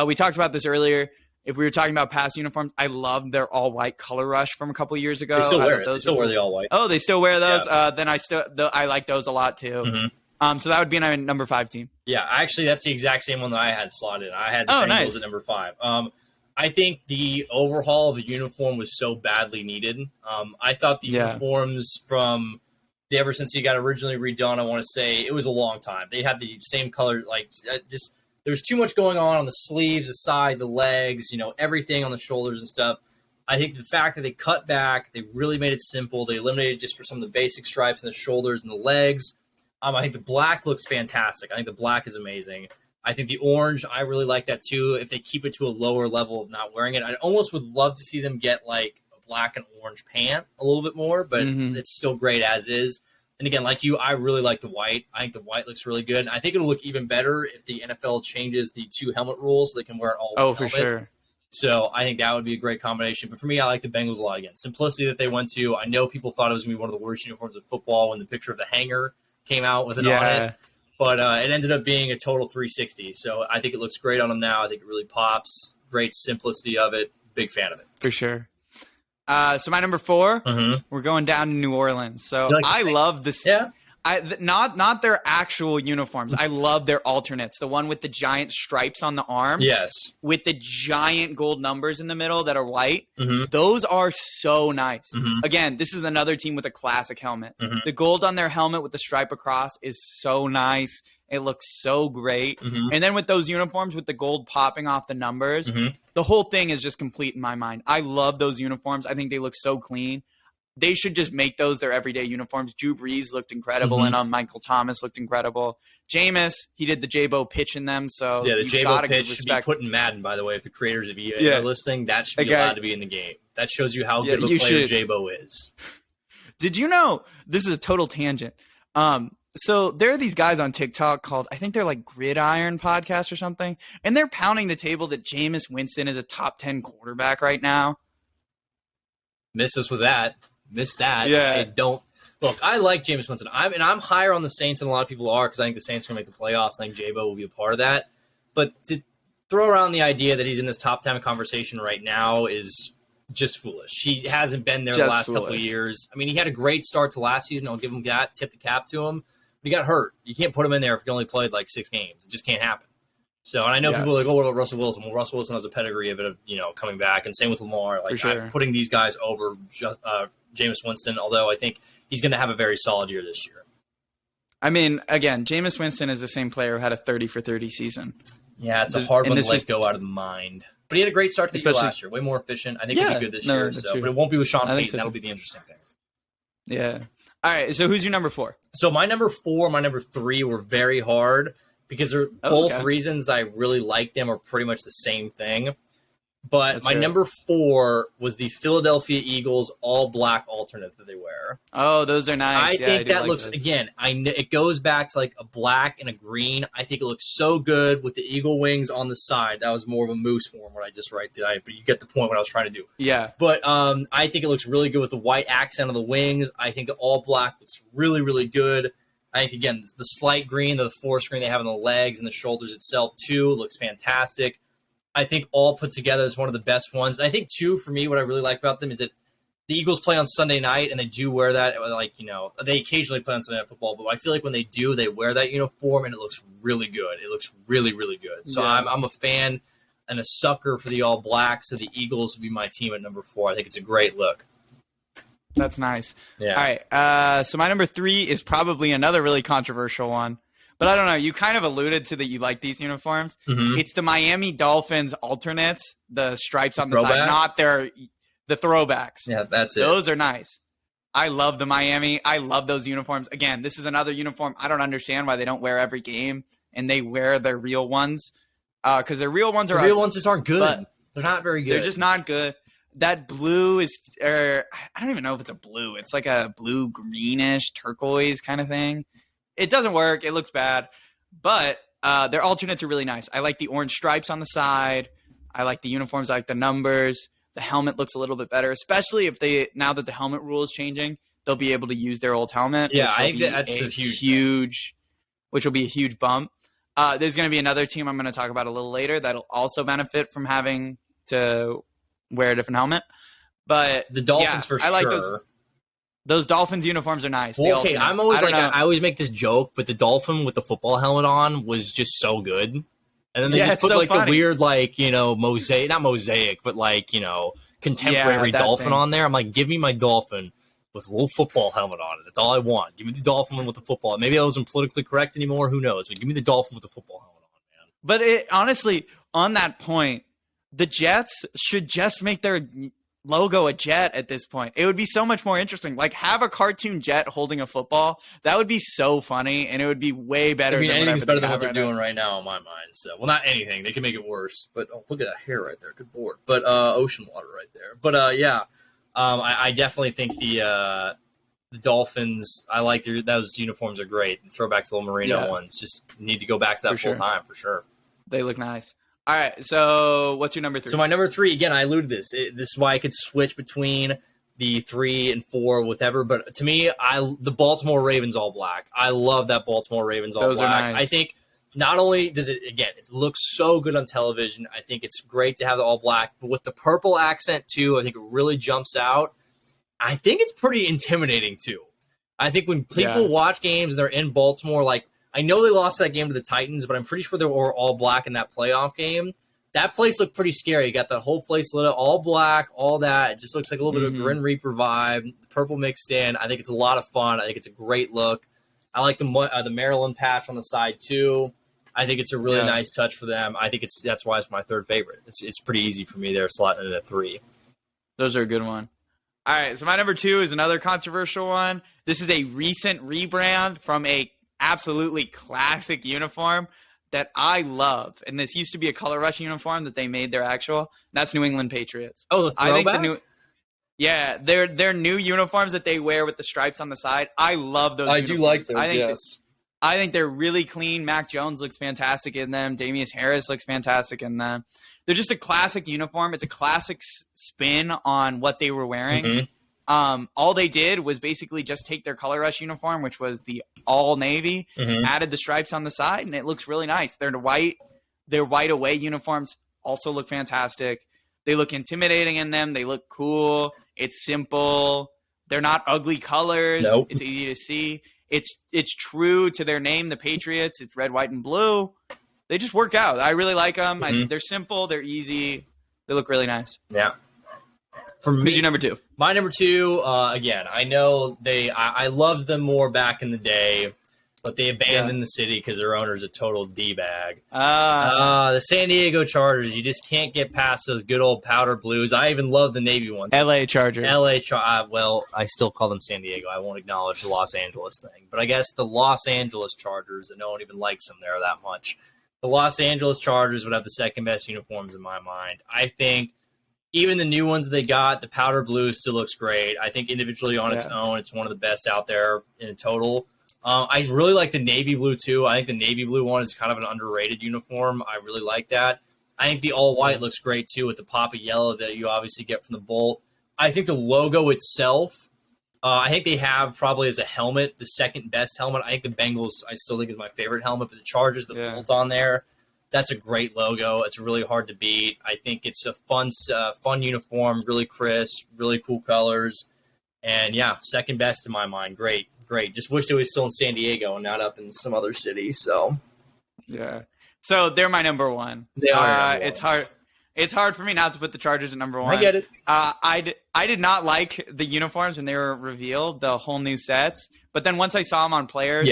We talked about this earlier. If we were talking about past uniforms, I love their all-white color rush from a couple years ago. They still wear it. They still wear the all-white. Oh, they still wear those? Yeah. Then I like those a lot too. So that would be my number 5 team. Yeah, actually, that's the exact same one that I had slotted. I had the Bengals at number 5. I think the overhaul of the uniform was so badly needed. I thought the uniforms from ever since he got originally redone, I want to say it was a long time. They had the same color, just there's too much going on the sleeves, the side, the legs, everything on the shoulders and stuff. I think the fact that they cut back, they really made it simple. They eliminated just for some of the basic stripes in the shoulders and the legs. I think the black looks fantastic. I think the black is amazing. I think the orange, I really like that too. If they keep it to a lower level of not wearing it, I almost would love to see them get like a black and orange pant a little bit more, but it's still great as is. And again, like you, I really like the white. I think the white looks really good. And I think it'll look even better if the NFL changes the 2 helmet rules so they can wear it all. Oh, for sure. So I think that would be a great combination. But for me, I like the Bengals a lot again. Simplicity that they went to. I know people thought it was going to be one of the worst uniforms of football when the picture of the hanger came out with it on it. But it ended up being a total 360. So I think it looks great on them now. I think it really pops. Great simplicity of it. Big fan of it. For sure. So my number 4, we're going down to New Orleans. So I love this. Yeah. Not their actual uniforms. I love their alternates. The one with the giant stripes on the arms. Yes. With the giant gold numbers in the middle that are white. Those are so nice. Again, this is another team with a classic helmet. The gold on their helmet with the stripe across is so nice. It looks so great. And then with those uniforms with the gold popping off the numbers, the whole thing is just complete in my mind. I love those uniforms. I think they look so clean. They should just make those their everyday uniforms. Drew Brees looked incredible in them. Michael Thomas looked incredible. Jameis, he did the J-Bo pitch in them. So yeah, the J-Bo pitch should be put in Madden, by the way. If the creators of EA are listening, that should be allowed to be in the game. That shows you how good of a player J-Bo is. Did you know, this is a total tangent. So there are these guys on TikTok called, I think they're like Gridiron Podcast or something. And they're pounding the table that Jameis Winston is a top 10 quarterback right now. Missed us with that. Missed that. Yeah. I don't look. I like Jameis Winston. I'm higher on the Saints than a lot of people are because I think the Saints are going to make the playoffs. I think J-Bo will be a part of that. But to throw around the idea that he's in this top 10 conversation right now is just foolish. He hasn't been there the Just last couple of foolish. years. I mean, he had a great start to last season. I'll give him that, tip the cap to him. But he got hurt. You can't put him in there if he only played like 6 games. It just can't happen. So, and I know people are like, oh, what about Russell Wilson? Well, Russell Wilson has a pedigree of it, coming back, and same with Lamar. Like, I'm putting these guys over just Jameis Winston, although I think he's going to have a very solid year this year. I mean, again, Jameis Winston is the same player who had a 30 for 30 season. Yeah, it's a hard one to let go out of the mind. But he had a great start to the year last year. Way more efficient. I think he'll be good this year. So, but it won't be with Sean Payton. That'll be the interesting thing. Yeah. All right. So who's your number 4? So my number 4, my number 3 were very hard because they're both reasons that I really like them are pretty much the same thing. But my number 4 was the Philadelphia Eagles all-black alternate that they wear. Oh, those are nice. I think that looks, again, it goes back to like a black and a green. I think it looks so good with the eagle wings on the side. That was more of a moose form, what I just but you get the point what I was trying to do. Yeah. But I think it looks really good with the white accent on the wings. I think the all-black looks really, really good. I think, again, the slight green, the forest green they have on the legs and the shoulders itself, too, looks fantastic. I think all put together is one of the best ones. And I think, too, for me, what I really like about them is that the Eagles play on Sunday night, and they do wear that. Like, they occasionally play on Sunday Night Football, but I feel like when they do, they wear that uniform, and it looks really good. It looks really, really good. So I'm a fan and a sucker for the All Blacks, so the Eagles would be my team at number 4. I think it's a great look. That's nice. Yeah. All right. So my number 3 is probably another really controversial one. But I don't know. You kind of alluded to that you like these uniforms. Mm-hmm. It's the Miami Dolphins alternates, the stripes on the side, not the throwbacks. Yeah, that's it. Those are nice. I love the Miami. I love those uniforms. Again, this is another uniform. I don't understand why they don't wear every game and they wear their real ones because their real ones just aren't good. They're not very good. They're just not good. That blue is, I don't even know if it's a blue. It's like a blue greenish turquoise kind of thing. It doesn't work. It looks bad. But their alternates are really nice. I like the orange stripes on the side. I like the uniforms. I like the numbers. The helmet looks a little bit better, especially now that the helmet rule is changing, they'll be able to use their old helmet. Yeah, I think that's the huge which will be a huge bump. There's going to be another team I'm going to talk about a little later that'll also benefit from having to wear a different helmet. But the Dolphins for sure. I like those Dolphins uniforms are nice. Well, okay, I'm always I always make this joke, but the Dolphin with the football helmet on was just so good. And then they just put the weird mosaic, not mosaic, but contemporary Dolphin on there. I'm like, give me my Dolphin with a little football helmet on it. That's all I want. Give me the Dolphin with the football. Maybe I wasn't politically correct anymore. Who knows? But give me the Dolphin with the football helmet on, man. But honestly, on that point, the Jets should just make their logo a jet at this point. It would be so much more interesting. Like, have a cartoon jet holding a football. That would be so funny, and it would be way better. Anything's better than what they're doing right now in my mind. So, well, not anything. They can make it worse. But look at that hair right there. Good board. But ocean water right there. But I definitely think the Dolphins. I like those uniforms are great. The throwback to the Merino ones. Just need to go back to that full time for sure. They look nice. All right, so what's your number 3? So my number 3, again, I alluded to this. This is why I could switch between the 3 and 4, whatever. But to me, the Baltimore Ravens all black. I love that Baltimore Ravens all Those black. Are nice. I think not only does it looks so good on television. I think it's great to have the all black, but with the purple accent too, I think it really jumps out. I think it's pretty intimidating too. I think when people watch games and they're in Baltimore, I know they lost that game to the Titans, but I'm pretty sure they were all black in that playoff game. That place looked pretty scary. You got that whole place lit up, all black, all that. It just looks like a little bit of a Grim Reaper vibe. The purple mixed in. I think it's a lot of fun. I think it's a great look. I like the Maryland patch on the side too. I think it's a really nice touch for them. I think that's why it's my 3rd favorite. It's pretty easy for me there, slotting it at 3. Those are a good one. All right, so my number 2 is another controversial one. This is a recent rebrand from a absolutely classic uniform that I love. And this used to be a Color Rush uniform that they made their actual. That's New England Patriots. Oh, the throwback? I think their new uniforms that they wear with the stripes on the side. I love those uniforms. I do like those, I think they're really clean. Mac Jones looks fantastic in them. Damian Harris looks fantastic in them. They're just a classic uniform. It's a classic spin on what they were wearing. Mm-hmm. All they did was basically just take their Color Rush uniform, which was the all navy, added the stripes on the side, and it looks really nice. Their white away uniforms also look fantastic. They look intimidating in them. They look cool. It's simple. They're not ugly colors. Nope. It's easy to see. It's true to their name, the Patriots. It's red, white, and blue. They just work out. I really like them. They're simple. They're easy. They look really nice. Yeah. For me, who's your number 2? My number 2, again, I know I loved them more back in the day, but they abandoned the city because their owner's a total D-bag. The San Diego Chargers, you just can't get past those good old powder blues. I even love the Navy ones. LA Chargers. Well, I still call them San Diego. I won't acknowledge the Los Angeles thing. But I guess the Los Angeles Chargers, and no one even likes them there that much. The Los Angeles Chargers would have the second best uniforms in my mind. I think even the new ones they got, the powder blue still looks great. I think individually on its own, it's one of the best out there in total. I really like the navy blue too. I think the navy blue one is kind of an underrated uniform. I really like that. I think the all white looks great too with the pop of yellow that you obviously get from the Bolt. I think the logo itself, I think they have probably as a helmet the second best helmet. I think the Bengals, I still think is my favorite helmet, but the Chargers, the Bolt on there, that's a great logo. It's really hard to beat. I think it's a fun uniform, really crisp, really cool colors. And yeah, second best in my mind. Great. Just wish they was still in San Diego and not up in some other city. So yeah. So they're my number 1. They are number 1. It's hard for me not to put the Chargers at number 1. I get it. I did not like the uniforms when they were revealed, the whole new sets. But then once I saw them on players,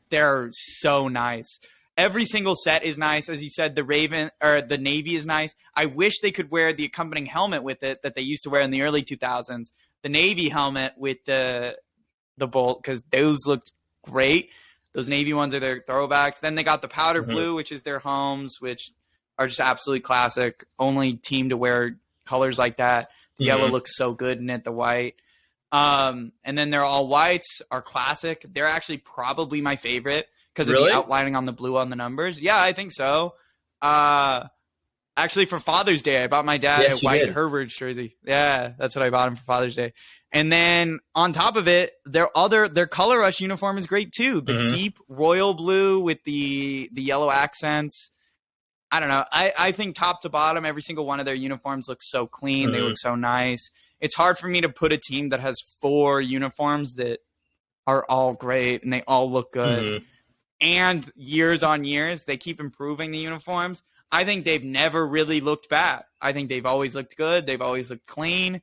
they're so nice. Every single set is nice. As you said, the Navy is nice. I wish they could wear the accompanying helmet with it that they used to wear in the early 2000s. The Navy helmet with the Bolt, because those looked great. Those Navy ones are their throwbacks. Then they got the powder blue, which is their homes, which are just absolutely classic. Only team to wear colors like that. The yellow looks so good in it, the white. And then their all whites are classic. They're actually probably my favorite because of the outlining on the blue on the numbers. Yeah, I think so. Actually, for Father's Day, I bought my dad a white Herbert's jersey. Yeah, that's what I bought him for Father's Day. And then on top of it, their color rush uniform is great too. The deep royal blue with the yellow accents. I don't know. I think top to bottom, every single one of their uniforms looks so clean. They look so nice. It's hard for me to put a team that has 4 uniforms that are all great and they all look good. And years on years, they keep improving the uniforms. I think they've never really looked bad. I think they've always looked good. They've always looked clean.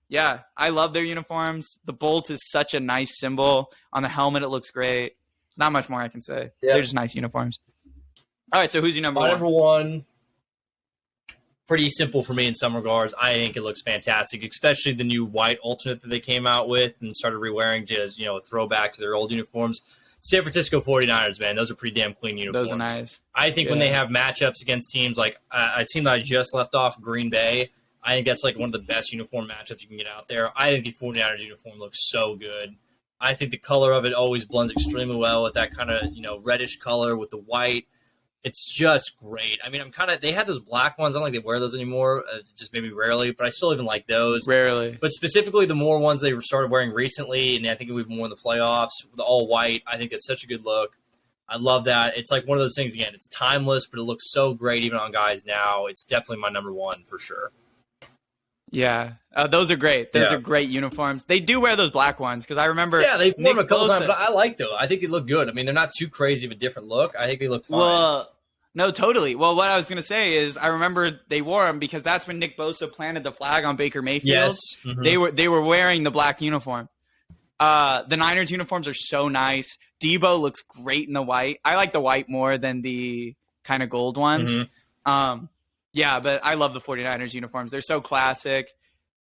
Yeah, I love their uniforms. The Bolt is such a nice symbol. On the helmet, it looks great. There's not much more I can say. They're just nice uniforms. All right, so who's your number 1? Number 1, pretty simple for me in some regards. I think it looks fantastic, especially the new white alternate that they came out with and started rewearing just, a throwback to their old uniforms. San Francisco 49ers, man, those are pretty damn clean uniforms. Those are nice. I think when they have matchups against teams like a team that I just left off, Green Bay, I think that's like one of the best uniform matchups you can get out there. I think the 49ers uniform looks so good. I think the color of it always blends extremely well with that kind of, reddish color with the white. It's just great. I mean, they had those black ones. I don't think they wear those anymore, just maybe rarely, but I still even like those. Rarely. But specifically the more ones they started wearing recently, and I think we've more in the playoffs, the all white, I think that's such a good look. I love that. It's like one of those things, again, it's timeless, but it looks so great even on guys now. It's definitely my number 1 for sure. Yeah, those are great. Those are great uniforms. They do wear those black ones because I remember. Yeah, they've worn them a couple times, but I like those. I think they look good. I mean, they're not too crazy of a different look. I think they look fine. Well, no, totally. Well, what I was going to say is I remember they wore them because that's when Nick Bosa planted the flag on Baker Mayfield. Yes. They were wearing the black uniform. The Niners uniforms are so nice. Debo looks great in the white. I like the white more than the kind of gold ones. Yeah, but I love the 49ers uniforms. They're so classic.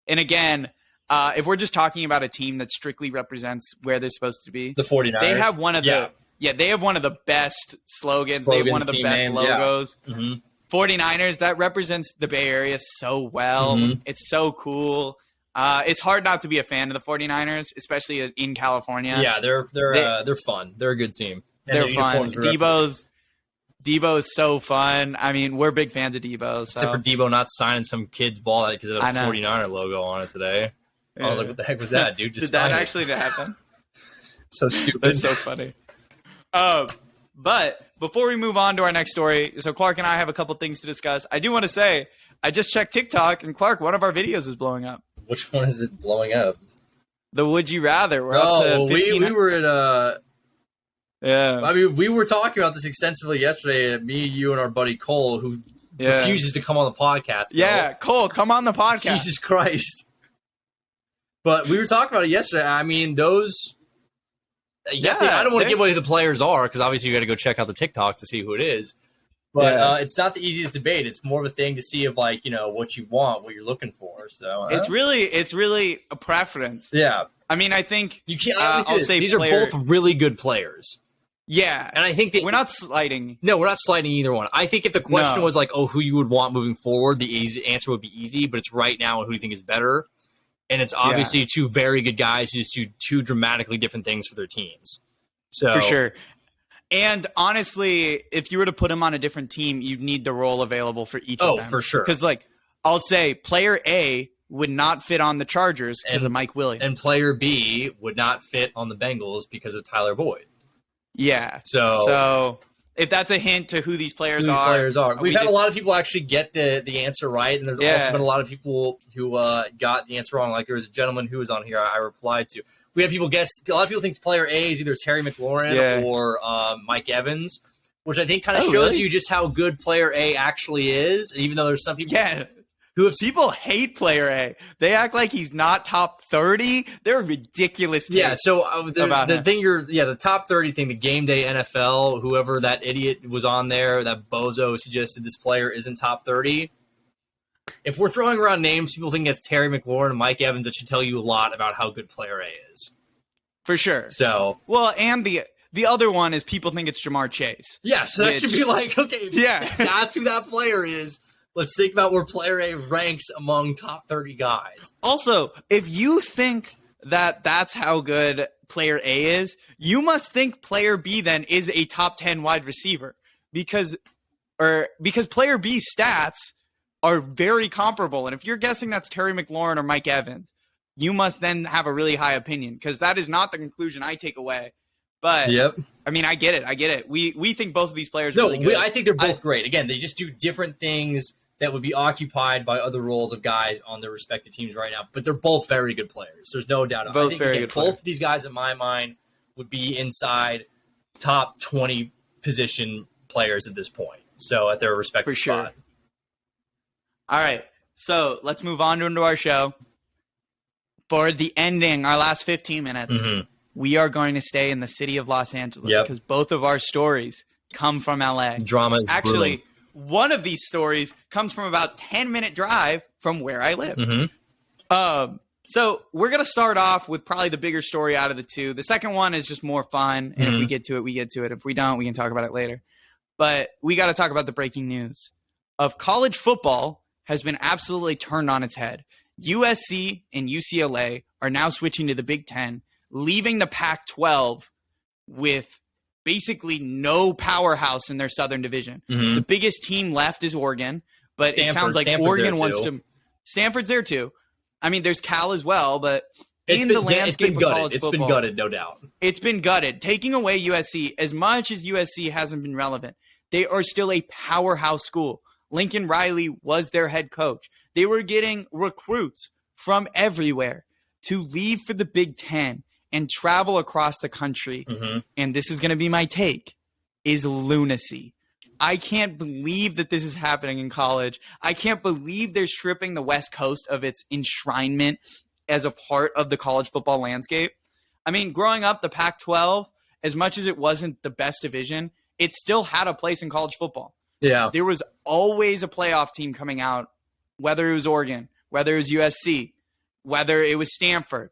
And again, if we're just talking about a team that strictly represents where they're supposed to be, the 49ers. They have one of they have one of the best slogans. They have one of the best logos. 49ers, that represents the Bay Area so well. It's so cool. It's hard not to be a fan of the 49ers, especially in California. Yeah, they're fun. They're a good team. And they're fun. Debo's so fun. I mean, we're big fans of Debo. So. Except for Debo not signing some kid's ball because it had a 49er logo on it today. I was like, what the heck was that, dude? Did that actually happen? So stupid. That's so funny. But before we move on to our next story, so Clark and I have a couple things to discuss. I do want to say, I just checked TikTok, and Clark, one of our videos is blowing up. Which one is it blowing up? The Would You Rather. We're up to 15. we were at Yeah. I mean, we were talking about this extensively yesterday. Me, you, and our buddy Cole, who refuses to come on the podcast. Yeah, Cole, come on the podcast. Jesus Christ. But we were talking about it yesterday. I mean, those. Yeah, I don't want to give away who the players are because obviously you got to go check out the TikTok to see who it is. But it's not the easiest debate. It's more of a thing to see of like what you want, what you're looking for. So it's really a preference. Yeah, I mean, I think you can't. I'll say these are both really good players. Yeah, and I think we're not slighting. No, we're not slighting either one. I think if the question was like, who you would want moving forward, the easy answer would be easy. But it's right now and who you think is better. And it's obviously two very good guys who just do two dramatically different things for their teams. So for sure. And honestly, if you were to put him on a different team, you'd need the role available for each of them. Oh, for sure. Because, like, I'll say player A would not fit on the Chargers because of Mike Williams. And player B would not fit on the Bengals because of Tyler Boyd. Yeah. So if that's a hint to who these players are. We've had a lot of people actually get the answer right, and there's also been a lot of people who got the answer wrong. Like there was a gentleman who was on here I replied to. We had people guess. A lot of people think player A is either Terry McLaurin or Mike Evans, which I think kind of shows you just how good player A actually is. And even though there's some people who have people hate player A, they act like he's not top 30. They're ridiculous. Yeah. So the top 30 thing, the Game Day NFL, whoever that idiot was on there, that bozo suggested this player isn't top 30. If we're throwing around names, people think it's Terry McLaurin and Mike Evans. That should tell you a lot about how good player A is. For sure. So and the other one is people think it's Jamar Chase. Yeah, so that should be like, okay, that's who that player is. Let's think about where player A ranks among top 30 guys. Also, if you think that that's how good player A is, you must think player B then is a top 10 wide receiver because player B's stats are very comparable. And if you're guessing that's Terry McLaurin or Mike Evans, you must then have a really high opinion because that is not the conclusion I take away. But I mean, I get it. We think both of these players are really good. I think they're both great. Again, they just do different things that would be occupied by other roles of guys on their respective teams right now. But they're both very good players. There's no doubt. Both very good players. Both of these guys, in my mind, would be inside top 20 position players at this point. So at their respective spot. All right, so let's move on into our show. For the ending, our last 15 minutes, we are going to stay in the city of Los Angeles because both of our stories come from LA. Drama is actually brutal. One of these stories comes from about 10-minute drive from where I live. So we're going to start off with probably the bigger story out of the two. The second one is just more fun, and if we get to it, we get to it. If we don't, we can talk about it later. But we got to talk about the breaking news of college football has been absolutely turned on its head. USC and UCLA are now switching to the Big Ten, leaving the Pac-12 with basically no powerhouse in their Southern Division. The biggest team left is Oregon, but it sounds like Oregon wants to. Stanford's there too. I mean, there's Cal as well, but in the landscape of college football, it's been gutted, no doubt. It's been gutted. Taking away USC, as much as USC hasn't been relevant, they are still a powerhouse school. Lincoln Riley was their head coach. They were getting recruits from everywhere to leave for the Big Ten and travel across the country. And this is going to be my take, is lunacy. I can't believe that this is happening in college. I can't believe they're stripping the West Coast of its enshrinement as a part of the college football landscape. I mean, growing up, the Pac-12, as much as it wasn't the best division, it still had a place in college football. Yeah. There was always a playoff team coming out, whether it was Oregon, whether it was USC, whether it was Stanford.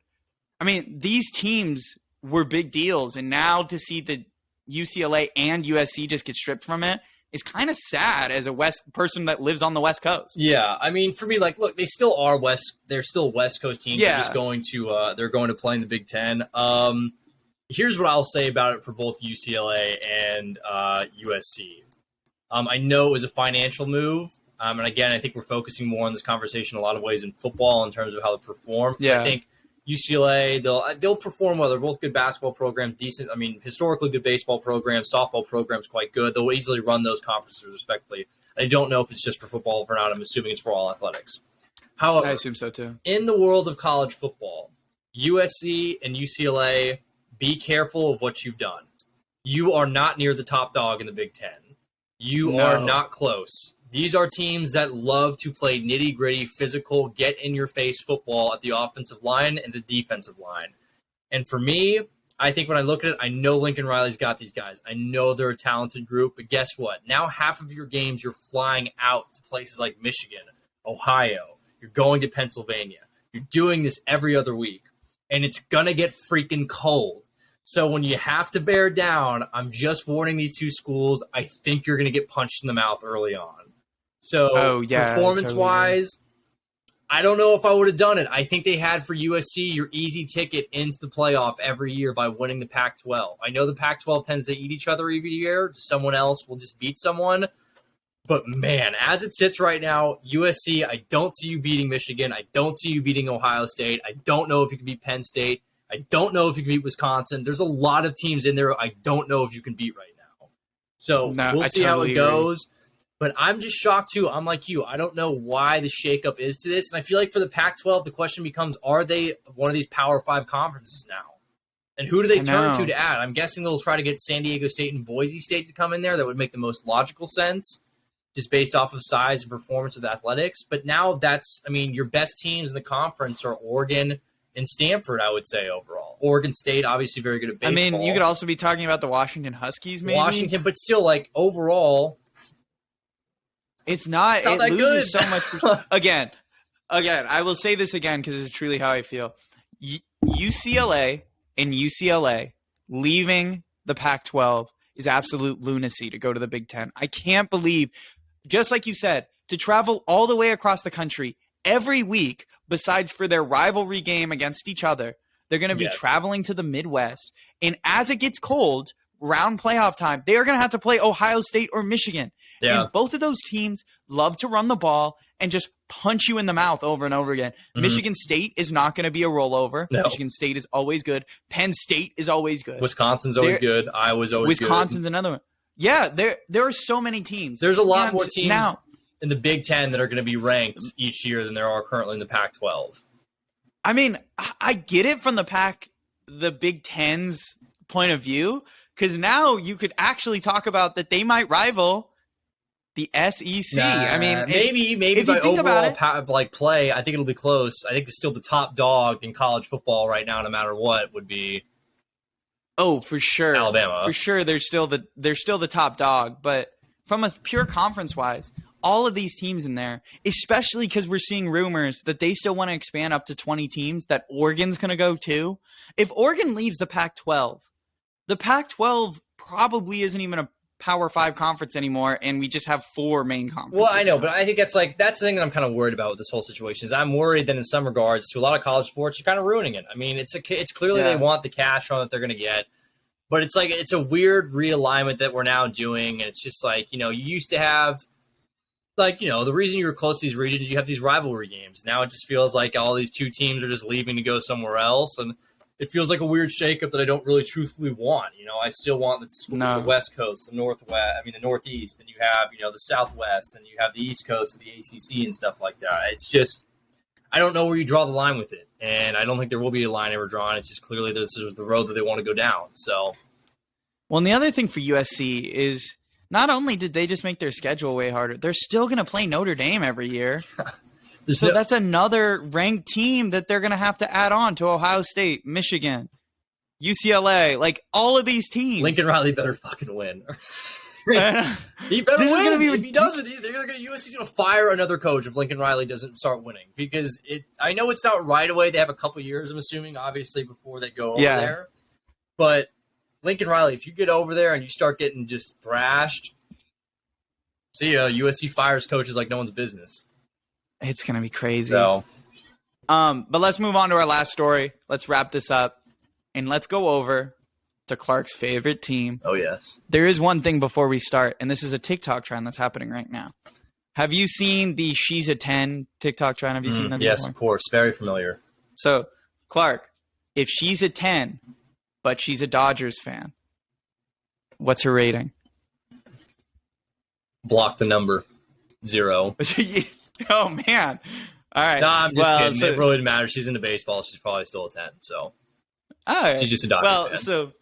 I mean, these teams were big deals, and now to see the UCLA and USC just get stripped from it is kind of sad as a person that lives on the West Coast. Yeah, I mean, for me, like, look, they still are they're still West Coast teams. They're just going to they're going to play in the Big Ten. Here's what I'll say about it for both UCLA and USC. I know it was a financial move. And again, I think we're focusing more on this conversation in a lot of ways in football in terms of how they perform. Yeah. So I think UCLA, they'll perform well. They're both good basketball programs, decent. I mean, historically good baseball programs, softball programs quite good. They'll easily run those conferences respectively. I don't know if it's just for football or not. I'm assuming it's for all athletics. However, I assume so too. In the world of college football, USC and UCLA, be careful of what you've done. You are not near the top dog in the Big Ten. You are not close. These are teams that love to play nitty-gritty, physical, get-in-your-face football at the offensive line and the defensive line. And for me, I think when I look at it, I know Lincoln Riley's got these guys. I know they're a talented group, but guess what? Now half of your games you're flying out to places like Michigan, Ohio. You're going to Pennsylvania. You're doing this every other week, and it's going to get freaking cold. So when you have to bear down, I'm just warning these two schools, I think you're going to get punched in the mouth early on. So performance-wise, totally. I don't know if I would have done it. I think they had for USC your easy ticket into the playoff every year by winning the Pac-12. I know the Pac-12 tends to eat each other every year. Someone else will just beat someone. But, man, as it sits right now, USC, I don't see you beating Michigan. I don't see you beating Ohio State. I don't know if you can beat Penn State. I don't know if you can beat Wisconsin. There's a lot of teams in there I don't know if you can beat right now. So we'll see how it goes. But I'm just shocked, too. I'm like you. I don't know why the shakeup is to this. And I feel like for the Pac-12, the question becomes, are they one of these Power 5 conferences now? And who do they turn to add? I'm guessing they'll try to get San Diego State and Boise State to come in there. That would make the most logical sense, just based off of size and performance of the athletics. But now your best teams in the conference are Oregon and Stanford, I would say, overall. Oregon State, obviously very good at baseball. I mean, you could also be talking about the Washington Huskies, maybe. Washington, but still, overall, it's not. It loses good. so much. Again, I will say this again because it's truly how I feel. UCLA and UCLA leaving the Pac-12 is absolute lunacy to go to the Big Ten. I can't believe, just like you said, to travel all the way across the country every week, besides for their rivalry game against each other, they're going to be traveling to the Midwest. And as it gets cold, round playoff time, they are going to have to play Ohio State or Michigan. Yeah. And both of those teams love to run the ball and just punch you in the mouth over and over again. Mm-hmm. Michigan State is not going to be a rollover. No. Michigan State is always good. Penn State is always good. Wisconsin's always good. Iowa's always good. Wisconsin's another one. Yeah, there are so many teams. There's a lot more teams now in the Big Ten that are going to be ranked each year than there are currently in the Pac-12. I mean, I get it from the Big Ten's point of view, because now you could actually talk about that they might rival the SEC. I mean, maybe if by overall play, I think it'll be close. I think it's still the top dog in college football right now, no matter what, would be. Oh, for sure, Alabama. For sure, they're still the top dog. But from a pure conference wise, all of these teams in there, especially because we're seeing rumors that they still want to expand up to 20 teams, that Oregon's going to go too. If Oregon leaves the Pac-12, the Pac-12 probably isn't even a Power 5 conference anymore, and we just have 4 main conferences. Well, I know, but I think that's the thing that I'm kind of worried about with this whole situation is I'm worried that in some regards, to a lot of college sports, you're kind of ruining it. I mean, it's clearly they want the cash from it they're going to get, but it's a weird realignment that we're now doing, and it's just you used to have the reason you were close to these regions, you have these rivalry games. Now it just feels like all these two teams are just leaving to go somewhere else, and it feels like a weird shakeup that I don't really truthfully want. I still want the West Coast, the Northeast, and you have, the Southwest, and you have the East Coast with the ACC and stuff like that. It's just, I don't know where you draw the line with it, and I don't think there will be a line ever drawn. It's just clearly this is the road that they want to go down. So, well, and the other thing for USC is not only did they just make their schedule way harder, they're still going to play Notre Dame every year. So that's another ranked team that they're going to have to add on to Ohio State, Michigan, UCLA, all of these teams. Lincoln Riley better fucking win. He better win. If he doesn't, USC's going to fire another coach if Lincoln Riley doesn't start winning. Because I know it's not right away. They have a couple years, I'm assuming, obviously, before they go over there. But Lincoln Riley, if you get over there and you start getting just thrashed, see ya. USC fires coaches like no one's business. It's going to be crazy. So, but let's move on to our last story. Let's wrap this up, and let's go over to Clark's favorite team. Oh, yes. There is one thing before we start, and this is a TikTok trend that's happening right now. Have you seen the She's a 10 TikTok trend? Have you seen that Yes, before? Of course. Very familiar. So Clark, if she's a 10, but she's a Dodgers fan, what's her rating? Block the number. 0. Oh, man. All right. No, I'm just kidding. It really didn't matter. She's into baseball. She's probably still a 10. So all right. She's just a Dodgers fan. So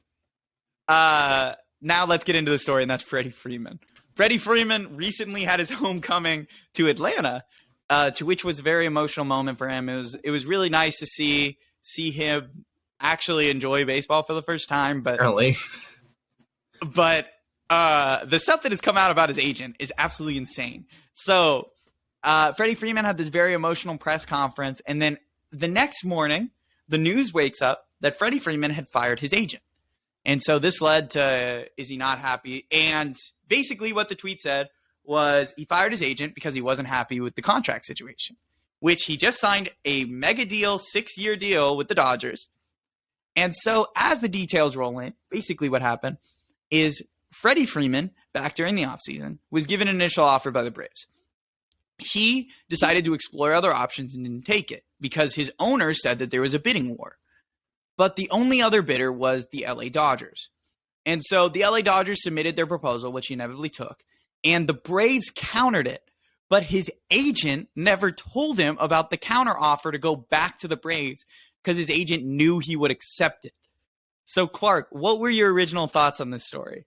now let's get into the story, and that's Freddie Freeman. Freddie Freeman recently had his homecoming to Atlanta, to which was a very emotional moment for him. It was really nice to see him actually enjoy baseball for the first time. But apparently, the stuff that has come out about his agent is absolutely insane. So Freddie Freeman had this very emotional press conference, and then the next morning, the news wakes up that Freddie Freeman had fired his agent. And so this led to, is he not happy? And basically what the tweet said was he fired his agent because he wasn't happy with the contract situation, which he just signed a mega deal, 6-year deal with the Dodgers. And so as the details roll in, basically what happened is Freddie Freeman, back during the offseason, was given an initial offer by the Braves. He decided to explore other options and didn't take it because his owner said that there was a bidding war. But the only other bidder was the LA Dodgers. And so the LA Dodgers submitted their proposal, which he inevitably took, and the Braves countered it. But his agent never told him about the counter offer to go back to the Braves because his agent knew he would accept it. So, Clark, what were your original thoughts on this story?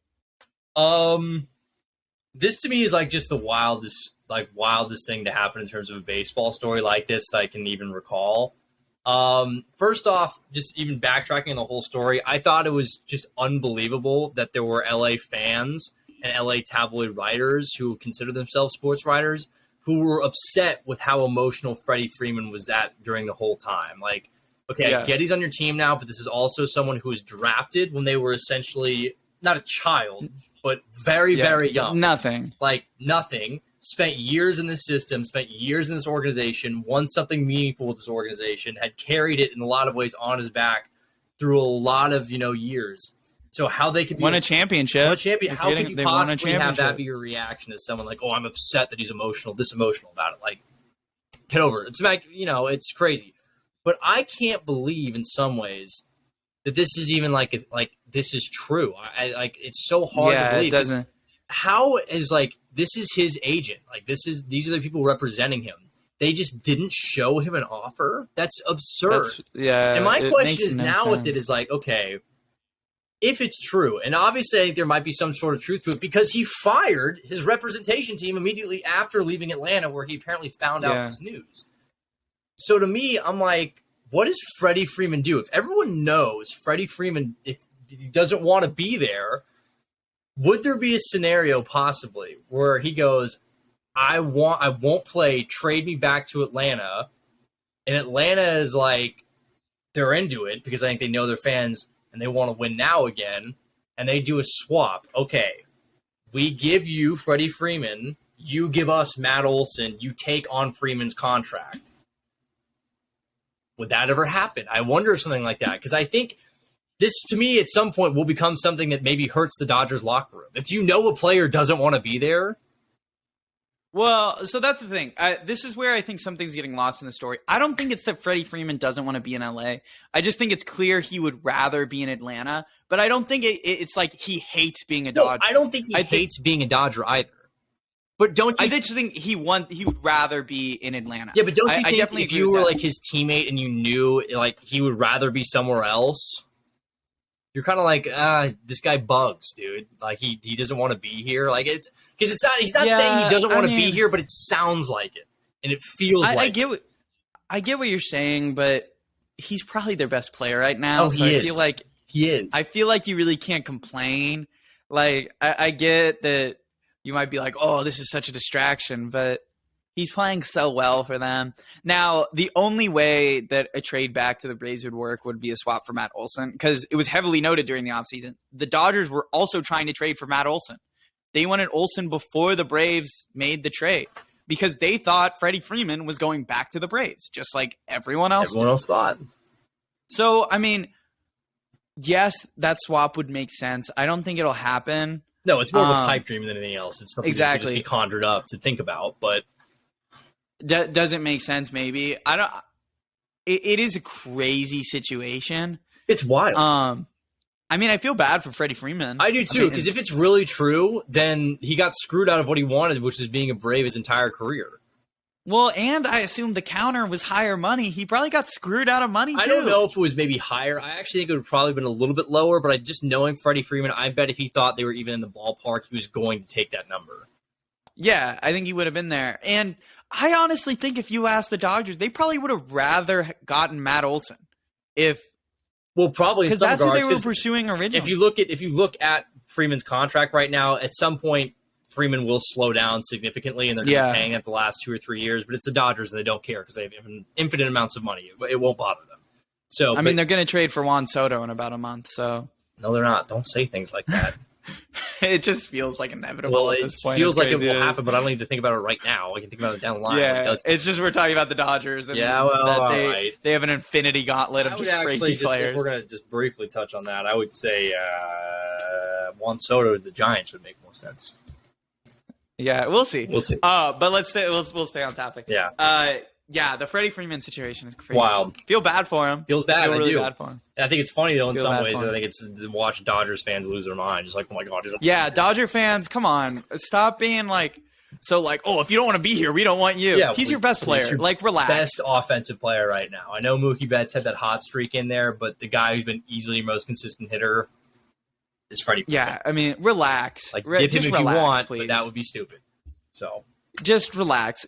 This to me is like just the wildest thing to happen in terms of a baseball story like this that I can even recall. First off, just even backtracking on the whole story, I thought it was just unbelievable that there were LA fans and LA tabloid writers who consider themselves sports writers who were upset with how emotional Freddie Freeman was at during the whole time. Like, okay, yeah. I get he's on your team now, but this is also someone who was drafted when they were essentially not a child, but very, very young. Nothing. Spent years in this system, spent years in this organization, won something meaningful with this organization, had carried it in a lot of ways on his back through a lot of, years. So how they could won a championship. How could you possibly have that be your reaction as someone like, oh, I'm upset that he's emotional about it. Like, get over it. It's like, it's crazy. But I can't believe in some ways that this is even like this is true. It's so hard to believe. It doesn't. How is this is his agent. These are the people representing him. They just didn't show him an offer. That's absurd. And my question is now with it is okay, if it's true, and obviously I think there might be some sort of truth to it because he fired his representation team immediately after leaving Atlanta where he apparently found out this news. So to me, I'm like, what does Freddie Freeman do? If everyone knows Freddie Freeman, if he doesn't want to be there, would there be a scenario possibly where he goes, I won't play, trade me back to Atlanta, and Atlanta is they're into it because I think they know their fans and they want to win now again, and they do a swap. Okay, we give you Freddie Freeman, you give us Matt Olson, you take on Freeman's contract. Would that ever happen? I wonder if something like that, because I think this, to me, at some point will become something that maybe hurts the Dodgers locker room. If a player doesn't want to be there. Well, so that's the thing. This is where I think something's getting lost in the story. I don't think it's that Freddie Freeman doesn't want to be in LA. I just think it's clear he would rather be in Atlanta. But I don't think it's like he hates being a Dodger. I don't think he hates being a Dodger either. But don't you? I just think he would rather be in Atlanta. Yeah, but don't you think if you were his teammate and you knew he would rather be somewhere else? You're kind of this guy bugs, dude. He doesn't want to be here. It's because it's not. He's not saying he doesn't want to be here, but it sounds like it, and it feels like. I get what you're saying, but he's probably their best player right now. I feel like he is. I feel like you really can't complain. I get that you might be like, oh, this is such a distraction, but he's playing so well for them. Now, the only way that a trade back to the Braves would work would be a swap for Matt Olson, because it was heavily noted during the offseason. The Dodgers were also trying to trade for Matt Olson. They wanted Olson before the Braves made the trade because they thought Freddie Freeman was going back to the Braves, just like everyone else thought. So, yes, that swap would make sense. I don't think it'll happen. No, it's more of a pipe dream than anything else. It's something that could just be conjured up to think about, but does it make sense? Maybe. it is a crazy situation. It's wild. I mean, I feel bad for Freddie Freeman. I do too, because if it's really true, then he got screwed out of what he wanted, which is being a Brave his entire career. Well, and I assume the counter was higher money. He probably got screwed out of money, too. I don't know if it was maybe higher. I actually think it would probably been a little bit lower, but just knowing Freddie Freeman, I bet if he thought they were even in the ballpark, he was going to take that number. Yeah, I think he would have been there. And I honestly think if you asked the Dodgers, they probably would have rather gotten Matt Olson. Well, probably because that's who they were pursuing originally. If you look at Freeman's contract right now, at some point Freeman will slow down significantly, and they're going to be paying it the last 2 or 3 years. But it's the Dodgers, and they don't care because they have infinite amounts of money. It won't bother them. So, I mean, they're going to trade for Juan Soto in about a month. So no, they're not. Don't say things like that. It just feels like inevitable. Well, at this point. It feels like it will happen, but I don't need to think about it right now. I can think about it down the line. Yeah, it's just we're talking about the Dodgers. And they have an infinity gauntlet of just crazy players. If we're going to just briefly touch on that, I would say Juan Soto to the Giants would make more sense. Yeah, we'll see. We'll see. But we'll stay on topic. Yeah. Yeah, the Freddie Freeman situation is crazy. Wild. Feel bad for him. Feel really bad for him. And I think it's funny though in some ways. I think it's to watch Dodgers fans lose their mind. Just like, oh my god. Yeah, Dodger fans, come on, stop being like, oh, if you don't want to be here, we don't want you. Yeah, he's your best player. Like, relax. Best offensive player right now. I know Mookie Betts had that hot streak in there, but the guy who's been easily your most consistent hitter is Freddie Freeman. Yeah, I mean, relax. Like, give him if relax, you want, please. but that would be stupid. So just relax.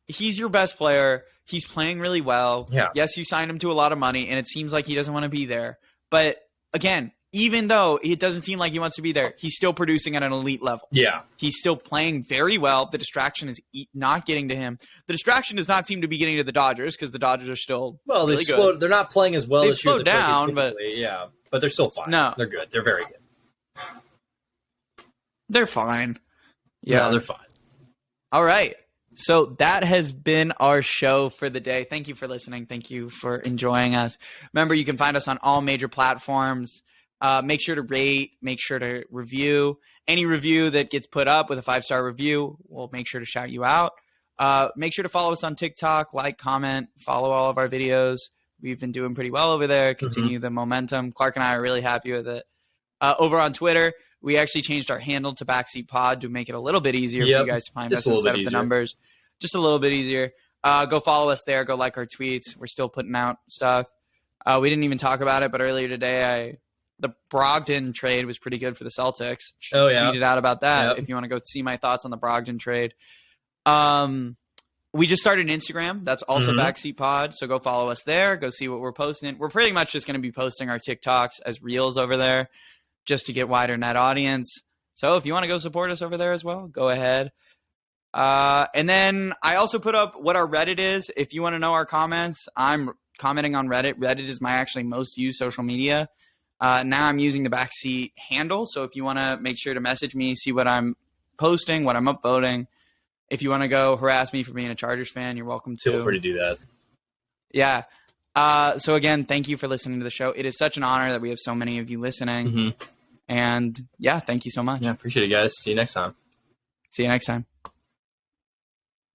He's your best player. He's playing really well. Yeah. Yes, you signed him to a lot of money, and it seems like he doesn't want to be there. But again, even though it doesn't seem like he wants to be there, he's still producing at an elite level. Yeah. He's still playing very well. The distraction is not getting to him. The distraction does not seem to be getting to the Dodgers because the Dodgers are still really good. They're not playing as well They've this year. Slowed down, but they're still fine. No, they're good. They're very good. They're fine. Yeah, no, they're fine. All right. So that has been our show for the day. Thank you for listening. Thank you for enjoying us. Remember, you can find us on all major platforms. Make sure to rate. Make sure to review. Any review that gets put up with a 5-star review, we'll make sure to shout you out. Make sure to follow us on TikTok, like, comment, follow all of our videos. We've been doing pretty well over there. Continue the momentum. Clark and I are really happy with it. Over on Twitter, we actually changed our handle to Backseat Pod to make it a little bit easier for you guys to find us instead of the numbers. Just a little bit easier. Go follow us there. Go like our tweets. We're still putting out stuff. We didn't even talk about it, but earlier today, the Brogdon trade was pretty good for the Celtics. Oh, yeah. Tweeted out about that if you want to go see my thoughts on the Brogdon trade. We just started an Instagram. That's also Backseat Pod. So go follow us there. Go see what we're posting. We're pretty much just going to be posting our TikToks as reels over there just to get wider net audience. So if you want to go support us over there as well, go ahead. And then I also put up what our Reddit is. If you want to know our comments, I'm commenting on Reddit. Reddit is my actually most used social media. Now I'm using the Backseat handle. So if you want to make sure to message me, see what I'm posting, what I'm upvoting. If you want to go harass me for being a Chargers fan, you're welcome to. Feel free to do that. Yeah. So again, thank you for listening to the show. It is such an honor that we have so many of you listening. And yeah, thank you so much. Yeah, appreciate it, guys. See you next time. See you next time.